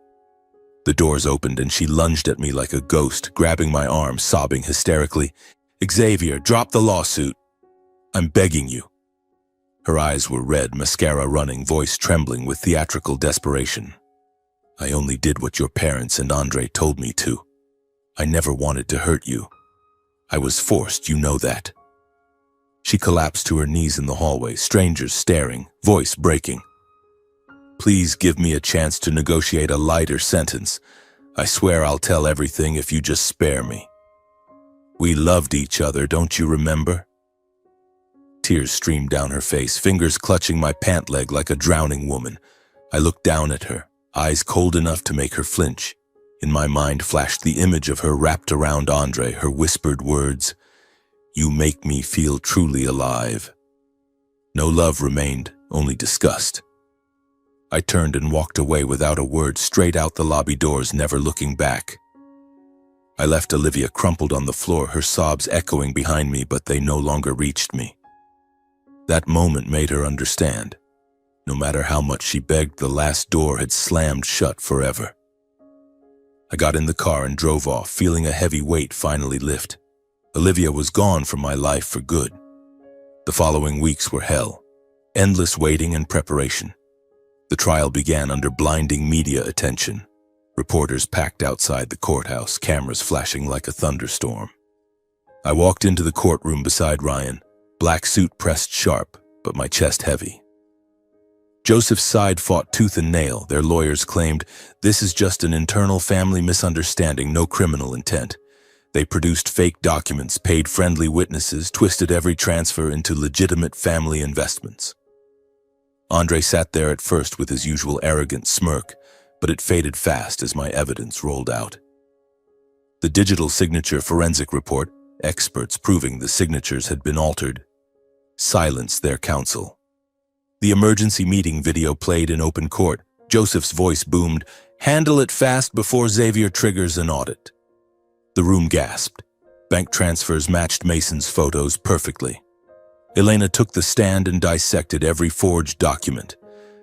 The doors opened and she lunged at me like a ghost, grabbing my arm, sobbing hysterically, "Xavier, drop the lawsuit. I'm begging you." Her eyes were red, mascara running, voice trembling with theatrical desperation. "I only did what your parents and Andre told me to. I never wanted to hurt you. I was forced, you know that." She collapsed to her knees in the hallway, strangers staring, voice breaking. "Please give me a chance to negotiate a lighter sentence. I swear I'll tell everything if you just spare me. We loved each other, don't you remember?" Tears streamed down her face, fingers clutching my pant leg like a drowning woman. I looked down at her, eyes cold enough to make her flinch. In my mind flashed the image of her wrapped around Andre, her whispered words, "You make me feel truly alive." No love remained, only disgust. I turned and walked away without a word, straight out the lobby doors, never looking back. I left Olivia crumpled on the floor, her sobs echoing behind me, but they no longer reached me. That moment made her understand. No matter how much she begged, the last door had slammed shut forever. I got in the car and drove off, feeling a heavy weight finally lift. Olivia was gone from my life for good. The following weeks were hell. Endless waiting and preparation. The trial began under blinding media attention. Reporters packed outside the courthouse, cameras flashing like a thunderstorm. I walked into the courtroom beside Ryan, black suit pressed sharp, but my chest heavy. Joseph's side fought tooth and nail. Their lawyers claimed, "This is just an internal family misunderstanding, no criminal intent." They produced fake documents, paid friendly witnesses, twisted every transfer into legitimate family investments. Andre sat there at first with his usual arrogant smirk, but it faded fast as my evidence rolled out. The digital signature forensic report, experts proving the signatures had been altered, silenced their counsel. The emergency meeting video played in open court. Joseph's voice boomed, "Handle it fast before Xavier triggers an audit." The room gasped. Bank transfers matched Mason's photos perfectly. Elena took the stand and dissected every forged document.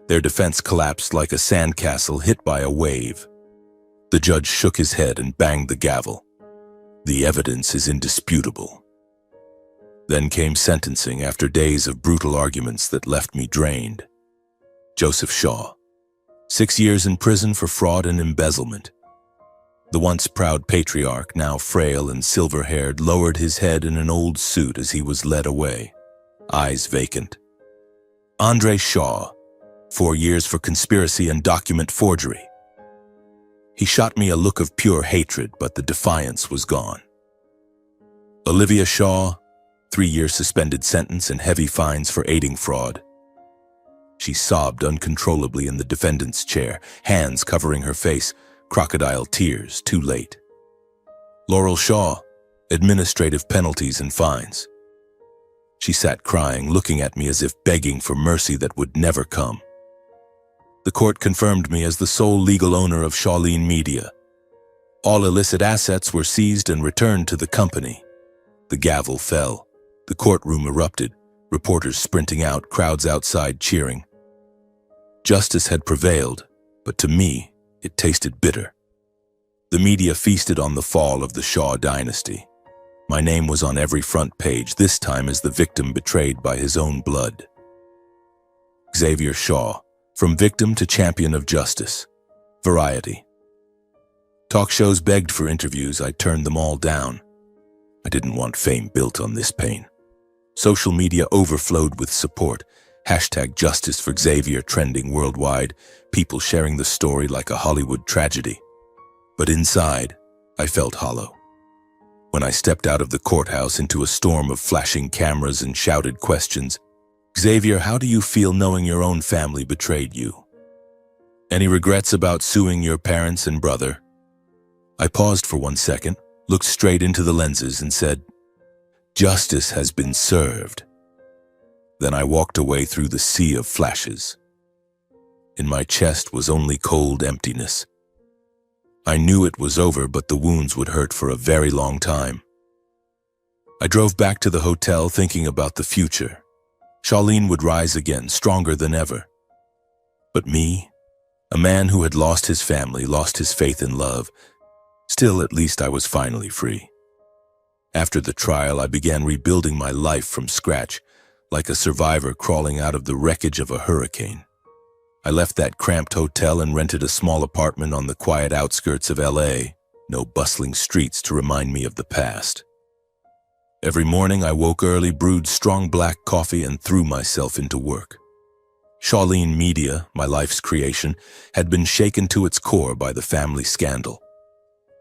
Their defense collapsed like a sandcastle hit by a wave. The judge shook his head and banged the gavel. "The evidence is indisputable." Then came sentencing after days of brutal arguments that left me drained. Joseph Shaw, 6 years in prison for fraud and embezzlement. The once proud patriarch, now frail and silver-haired, lowered his head in an old suit as he was led away, eyes vacant. Andre Shaw, 4 years for conspiracy and document forgery. He shot me a look of pure hatred, but the defiance was gone. Olivia Shaw, 3-year suspended sentence and heavy fines for aiding fraud. She sobbed uncontrollably in the defendant's chair, hands covering her face, crocodile tears, too late. Laurel Shaw, administrative penalties and fines. She sat crying, looking at me as if begging for mercy that would never come. The court confirmed me as the sole legal owner of Shawleen Media. All illicit assets were seized and returned to the company. The gavel fell. The courtroom erupted, reporters sprinting out, crowds outside cheering. Justice had prevailed, but to me, it tasted bitter. The media feasted on the fall of the Shaw dynasty. My name was on every front page, this time as the victim betrayed by his own blood. Xavier Shaw, from victim to champion of justice. Variety. Talk shows begged for interviews. I turned them all down. I didn't want fame built on this pain. Social media overflowed with support. #Justice for Xavier trending worldwide, people sharing the story like a Hollywood tragedy. But inside, I felt hollow. When I stepped out of the courthouse into a storm of flashing cameras and shouted questions, "Xavier, how do you feel knowing your own family betrayed you? Any regrets about suing your parents and brother?" I paused for 1 second, looked straight into the lenses and said, "Justice has been served." Then I walked away through the sea of flashes. In my chest was only cold emptiness. I knew it was over, but the wounds would hurt for a very long time. I drove back to the hotel thinking about the future. Shawleen would rise again, stronger than ever. But me, a man who had lost his family, lost his faith in love, still at least I was finally free. After the trial, I began rebuilding my life from scratch, like a survivor crawling out of the wreckage of a hurricane. I left that cramped hotel and rented a small apartment on the quiet outskirts of LA, no bustling streets to remind me of the past. Every morning I woke early, brewed strong black coffee, and threw myself into work. Shawleen Media, my life's creation, had been shaken to its core by the family scandal.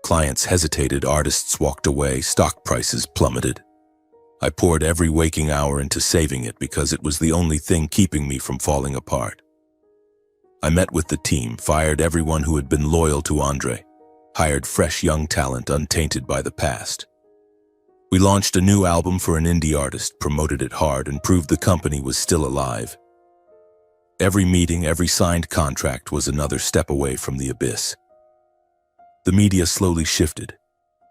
Clients hesitated, artists walked away, stock prices plummeted. I poured every waking hour into saving it because it was the only thing keeping me from falling apart. I met with the team, fired everyone who had been loyal to Andre, hired fresh young talent untainted by the past. We launched a new album for an indie artist, promoted it hard, and proved the company was still alive. Every meeting, every signed contract was another step away from the abyss. The media slowly shifted.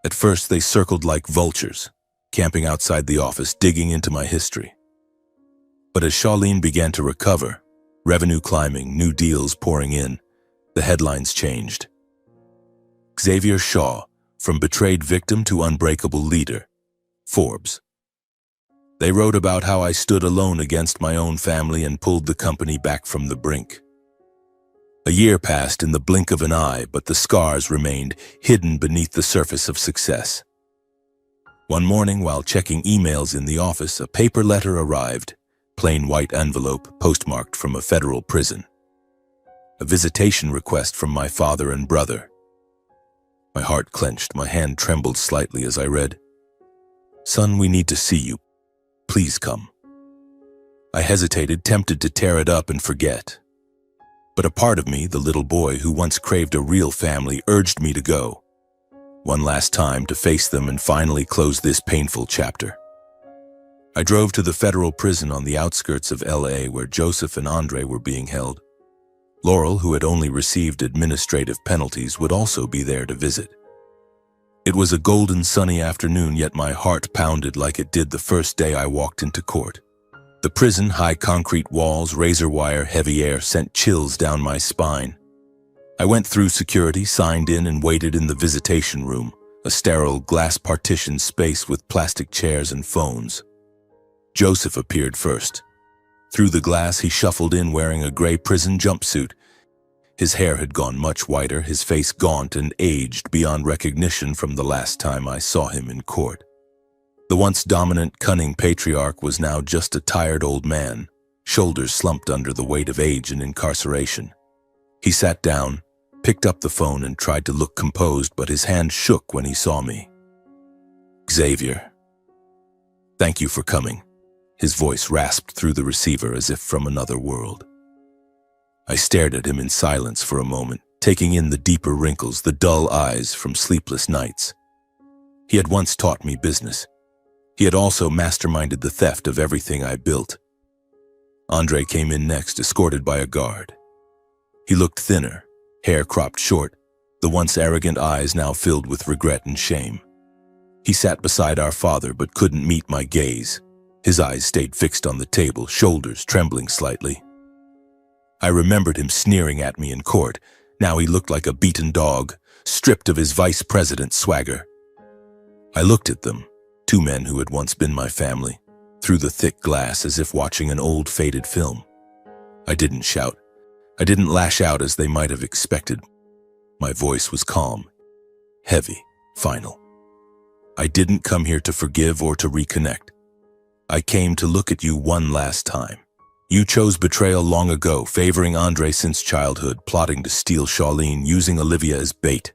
At first, they circled like vultures, camping outside the office, digging into my history. But as Shawleen began to recover, revenue climbing, new deals pouring in, the headlines changed. Xavier Shaw, from betrayed victim to unbreakable leader. Forbes. They wrote about how I stood alone against my own family and pulled the company back from the brink. A year passed in the blink of an eye, but the scars remained hidden beneath the surface of success. One morning, while checking emails in the office, a paper letter arrived. Plain white envelope, postmarked from a federal prison. A visitation request from my father and brother. My heart clenched, my hand trembled slightly as I read, "Son, we need to see you. Please come." I hesitated, tempted to tear it up and forget. But a part of me, the little boy who once craved a real family, urged me to go. One last time to face them and finally close this painful chapter. I drove to the federal prison on the outskirts of LA where Joseph and Andre were being held. Laurel, who had only received administrative penalties, would also be there to visit. It was a golden sunny afternoon, yet my heart pounded like it did the first day I walked into court. The prison, high concrete walls, razor wire, heavy air sent chills down my spine. I went through security, signed in, and waited in the visitation room, a sterile glass partition space with plastic chairs and phones. Joseph appeared first. Through the glass, he shuffled in wearing a gray prison jumpsuit. His hair had gone much whiter, his face gaunt and aged beyond recognition from the last time I saw him in court. The once dominant, cunning patriarch was now just a tired old man, shoulders slumped under the weight of age and incarceration. He sat down, picked up the phone, and tried to look composed, but his hand shook when he saw me. "Xavier, thank you for coming." His voice rasped through the receiver as if from another world. I stared at him in silence for a moment, taking in the deeper wrinkles, the dull eyes from sleepless nights. He had once taught me business. He had also masterminded the theft of everything I built. Andre came in next, escorted by a guard. He looked thinner, hair cropped short, the once arrogant eyes now filled with regret and shame. He sat beside our father but couldn't meet my gaze. His eyes stayed fixed on the table, shoulders trembling slightly. I remembered him sneering at me in court. Now he looked like a beaten dog, stripped of his vice president swagger. I looked at them, two men who had once been my family, through the thick glass as if watching an old faded film. I didn't shout. I didn't lash out as they might have expected. My voice was calm, heavy, final. I didn't come here to forgive or to reconnect. I came to look at you one last time. You chose betrayal long ago, favoring Andre since childhood, plotting to steal Charlene, using Olivia as bait.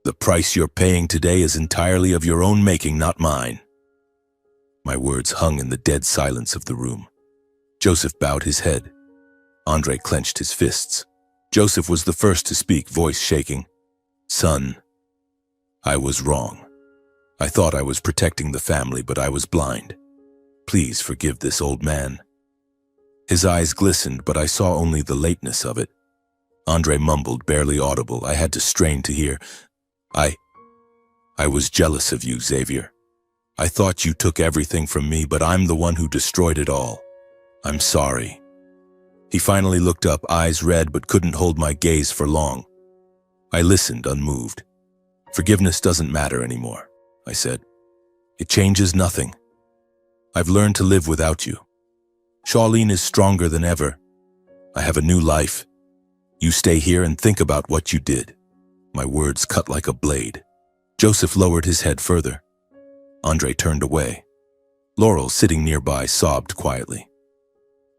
The price you're paying today is entirely of your own making, not mine. My words hung in the dead silence of the room. Joseph bowed his head. Andre clenched his fists. Joseph was the first to speak, voice shaking. Son, I was wrong. I thought I was protecting the family, but I was blind. Please forgive this old man. His eyes glistened, but I saw only the lateness of it. Andre mumbled, barely audible. I had to strain to hear. I was jealous of you, Xavier. I thought you took everything from me, but I'm the one who destroyed it all. I'm sorry. He finally looked up, eyes red, but couldn't hold my gaze for long. I listened, unmoved. Forgiveness doesn't matter anymore, I said. It changes nothing. I've learned to live without you. Charlene is stronger than ever. I have a new life. You stay here and think about what you did. My words cut like a blade. Joseph lowered his head further. Andre turned away. Laurel, sitting nearby, sobbed quietly.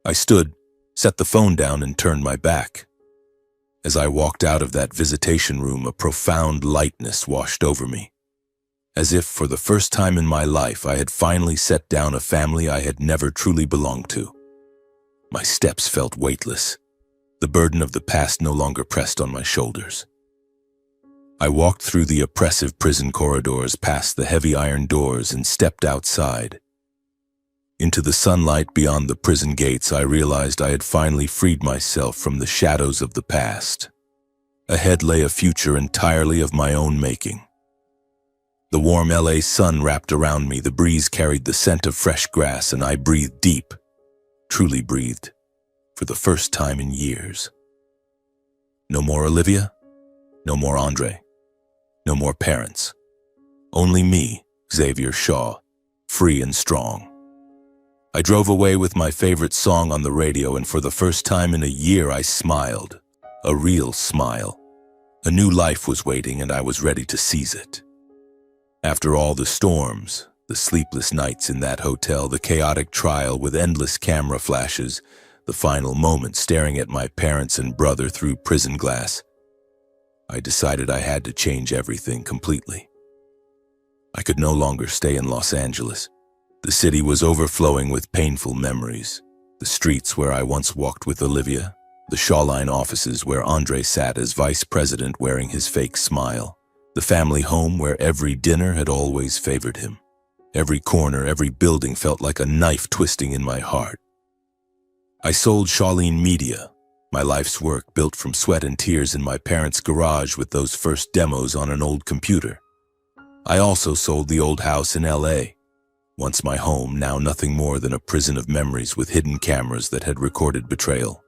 I stood, set the phone down, and turned my back. As I walked out of that visitation room, a profound lightness washed over me. As if for the first time in my life, I had finally set down a family I had never truly belonged to. My steps felt weightless. The burden of the past no longer pressed on my shoulders. I walked through the oppressive prison corridors, past the heavy iron doors, and stepped outside. Into the sunlight beyond the prison gates, I realized I had finally freed myself from the shadows of the past. Ahead lay a future entirely of my own making. The warm LA sun wrapped around me, the breeze carried the scent of fresh grass, and I breathed deep, truly breathed, for the first time in years. No more Olivia, no more Andre, no more parents. Only me, Xavier Shaw, free and strong. I drove away with my favorite song on the radio, and for the first time in a year I smiled, a real smile. A new life was waiting, and I was ready to seize it. After all the storms, the sleepless nights in that hotel, the chaotic trial with endless camera flashes, the final moment staring at my parents and brother through prison glass, I decided I had to change everything completely. I could no longer stay in Los Angeles. The city was overflowing with painful memories. The streets where I once walked with Olivia, the Shawline offices where Andre sat as vice president wearing his fake smile, the family home where every dinner had always favored him. Every corner, every building felt like a knife twisting in my heart. I sold Charlene Media, my life's work built from sweat and tears in my parents' garage with those first demos on an old computer. I also sold the old house in LA, once my home, now nothing more than a prison of memories with hidden cameras that had recorded betrayal.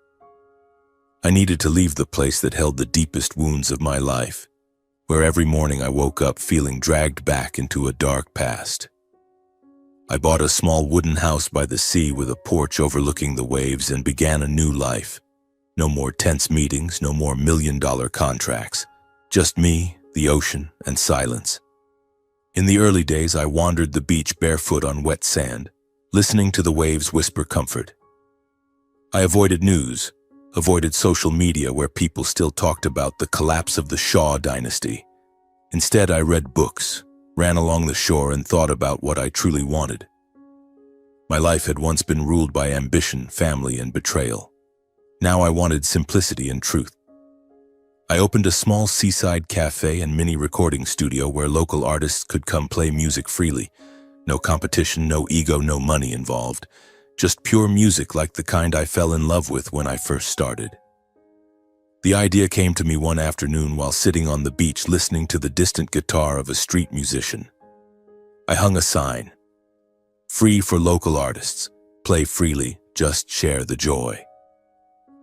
I needed to leave the place that held the deepest wounds of my life, where every morning I woke up feeling dragged back into a dark past. I bought a small wooden house by the sea with a porch overlooking the waves and began a new life. No more tense meetings, no more million-dollar contracts. Just me, the ocean, and silence. In the early days, I wandered the beach barefoot on wet sand, listening to the waves whisper comfort. I avoided news, avoided social media where people still talked about the collapse of the Shaw dynasty. Instead, I read books, ran along the shore, and thought about what I truly wanted. My life had once been ruled by ambition, family, and betrayal. Now I wanted simplicity and truth. I opened a small seaside cafe and mini recording studio where local artists could come play music freely. No competition, no ego, no money involved. Just pure music like the kind I fell in love with when I first started. The idea came to me one afternoon while sitting on the beach listening to the distant guitar of a street musician. I hung a sign, "Free for local artists. Play freely, just share the joy."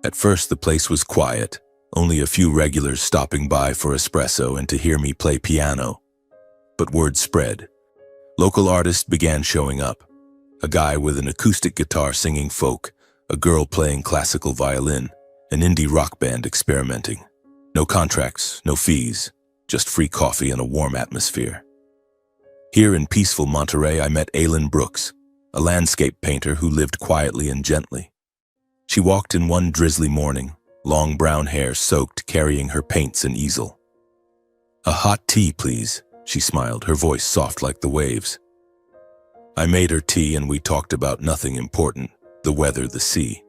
At first the place was quiet, only a few regulars stopping by for espresso and to hear me play piano. But word spread. Local artists began showing up. A guy with an acoustic guitar singing folk, a girl playing classical violin, an indie rock band experimenting. No contracts, no fees, just free coffee and a warm atmosphere. Here in peaceful Monterey, I met Aylin Brooks, a landscape painter who lived quietly and gently. She walked in one drizzly morning, long brown hair soaked, carrying her paints and easel. "A hot tea, please," she smiled, her voice soft like the waves. I made her tea and we talked about nothing important, the weather, the sea.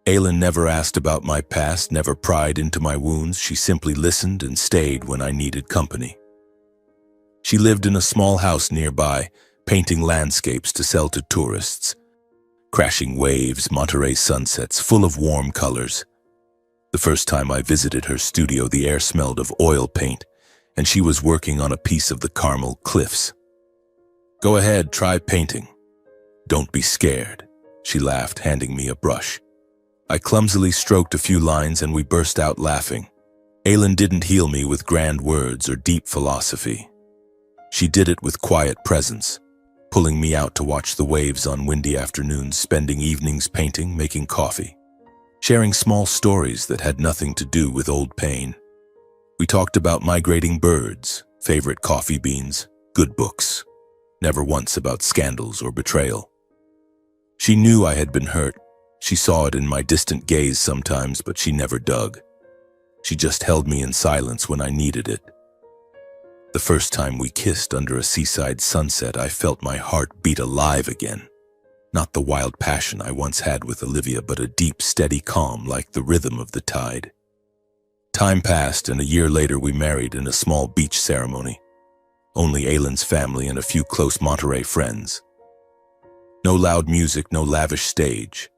Aylin never asked about my past, never pried into my wounds. She simply listened and stayed when I needed company. She lived in a small house nearby, painting landscapes to sell to tourists. Crashing waves, Monterey sunsets, full of warm colors. The first time I visited her studio, the air smelled of oil paint, and she was working on a piece of the Carmel Cliffs. "Go ahead, try painting. Don't be scared," she laughed, handing me a brush. I clumsily stroked a few lines and we burst out laughing. Aylin didn't heal me with grand words or deep philosophy. She did it with quiet presence, pulling me out to watch the waves on windy afternoons, spending evenings painting, making coffee, sharing small stories that had nothing to do with old pain. We talked about migrating birds, favorite coffee beans, good books, never once about scandals or betrayal. She knew I had been hurt. She saw it in my distant gaze sometimes, but she never dug. She just held me in silence when I needed it. The first time we kissed under a seaside sunset, I felt my heart beat alive again. Not the wild passion I once had with Olivia, but a deep, steady calm like the rhythm of the tide. Time passed, and a year later we married in a small beach ceremony. Only Aylin's family and a few close Monterey friends. No loud music, no lavish stage.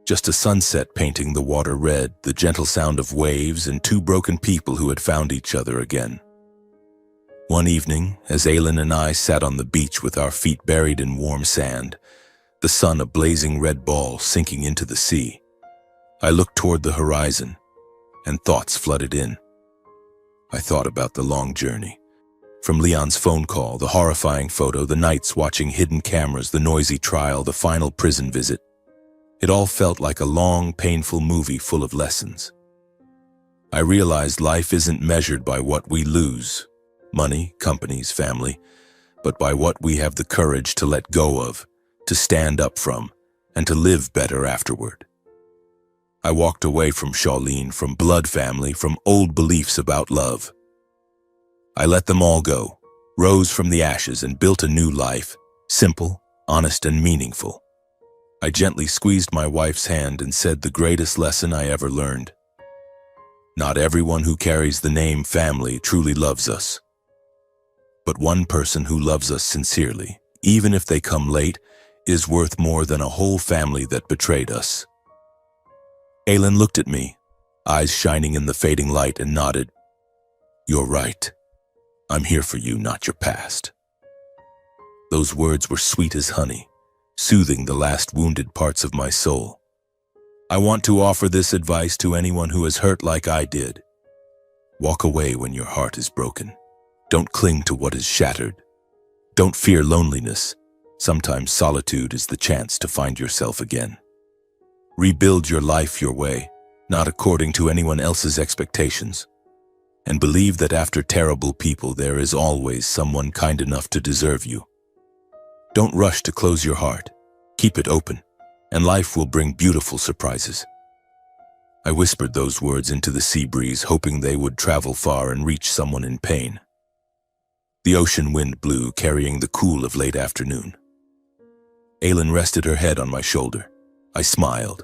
Just a sunset painting the water red, the gentle sound of waves, and two broken people who had found each other again. One evening, as Aylin and I sat on the beach with our feet buried in warm sand, the sun a blazing red ball sinking into the sea, I looked toward the horizon, and thoughts flooded in. I thought about the long journey. From Leon's phone call, the horrifying photo, the nights watching hidden cameras, the noisy trial, the final prison visit. It all felt like a long, painful movie full of lessons. I realized life isn't measured by what we lose, money, companies, family, but by what we have the courage to let go of, to stand up from, and to live better afterward. I walked away from Charlene, from blood family, from old beliefs about love. I let them all go, rose from the ashes and built a new life, simple, honest, and meaningful. I gently squeezed my wife's hand and said the greatest lesson I ever learned. Not everyone who carries the name family truly loves us. But one person who loves us sincerely, even if they come late, is worth more than a whole family that betrayed us. Aylin looked at me, eyes shining in the fading light, and nodded. "You're right. I'm here for you, not your past." Those words were sweet as honey, soothing the last wounded parts of my soul. I want to offer this advice to anyone who is hurt like I did. Walk away when your heart is broken. Don't cling to what is shattered. Don't fear loneliness. Sometimes solitude is the chance to find yourself again. Rebuild your life your way, not according to anyone else's expectations. And believe that after terrible people, there is always someone kind enough to deserve you. Don't rush to close your heart. Keep it open, and life will bring beautiful surprises. I whispered those words into the sea breeze, hoping they would travel far and reach someone in pain. The ocean wind blew, carrying the cool of late afternoon. Aylin rested her head on my shoulder. I smiled,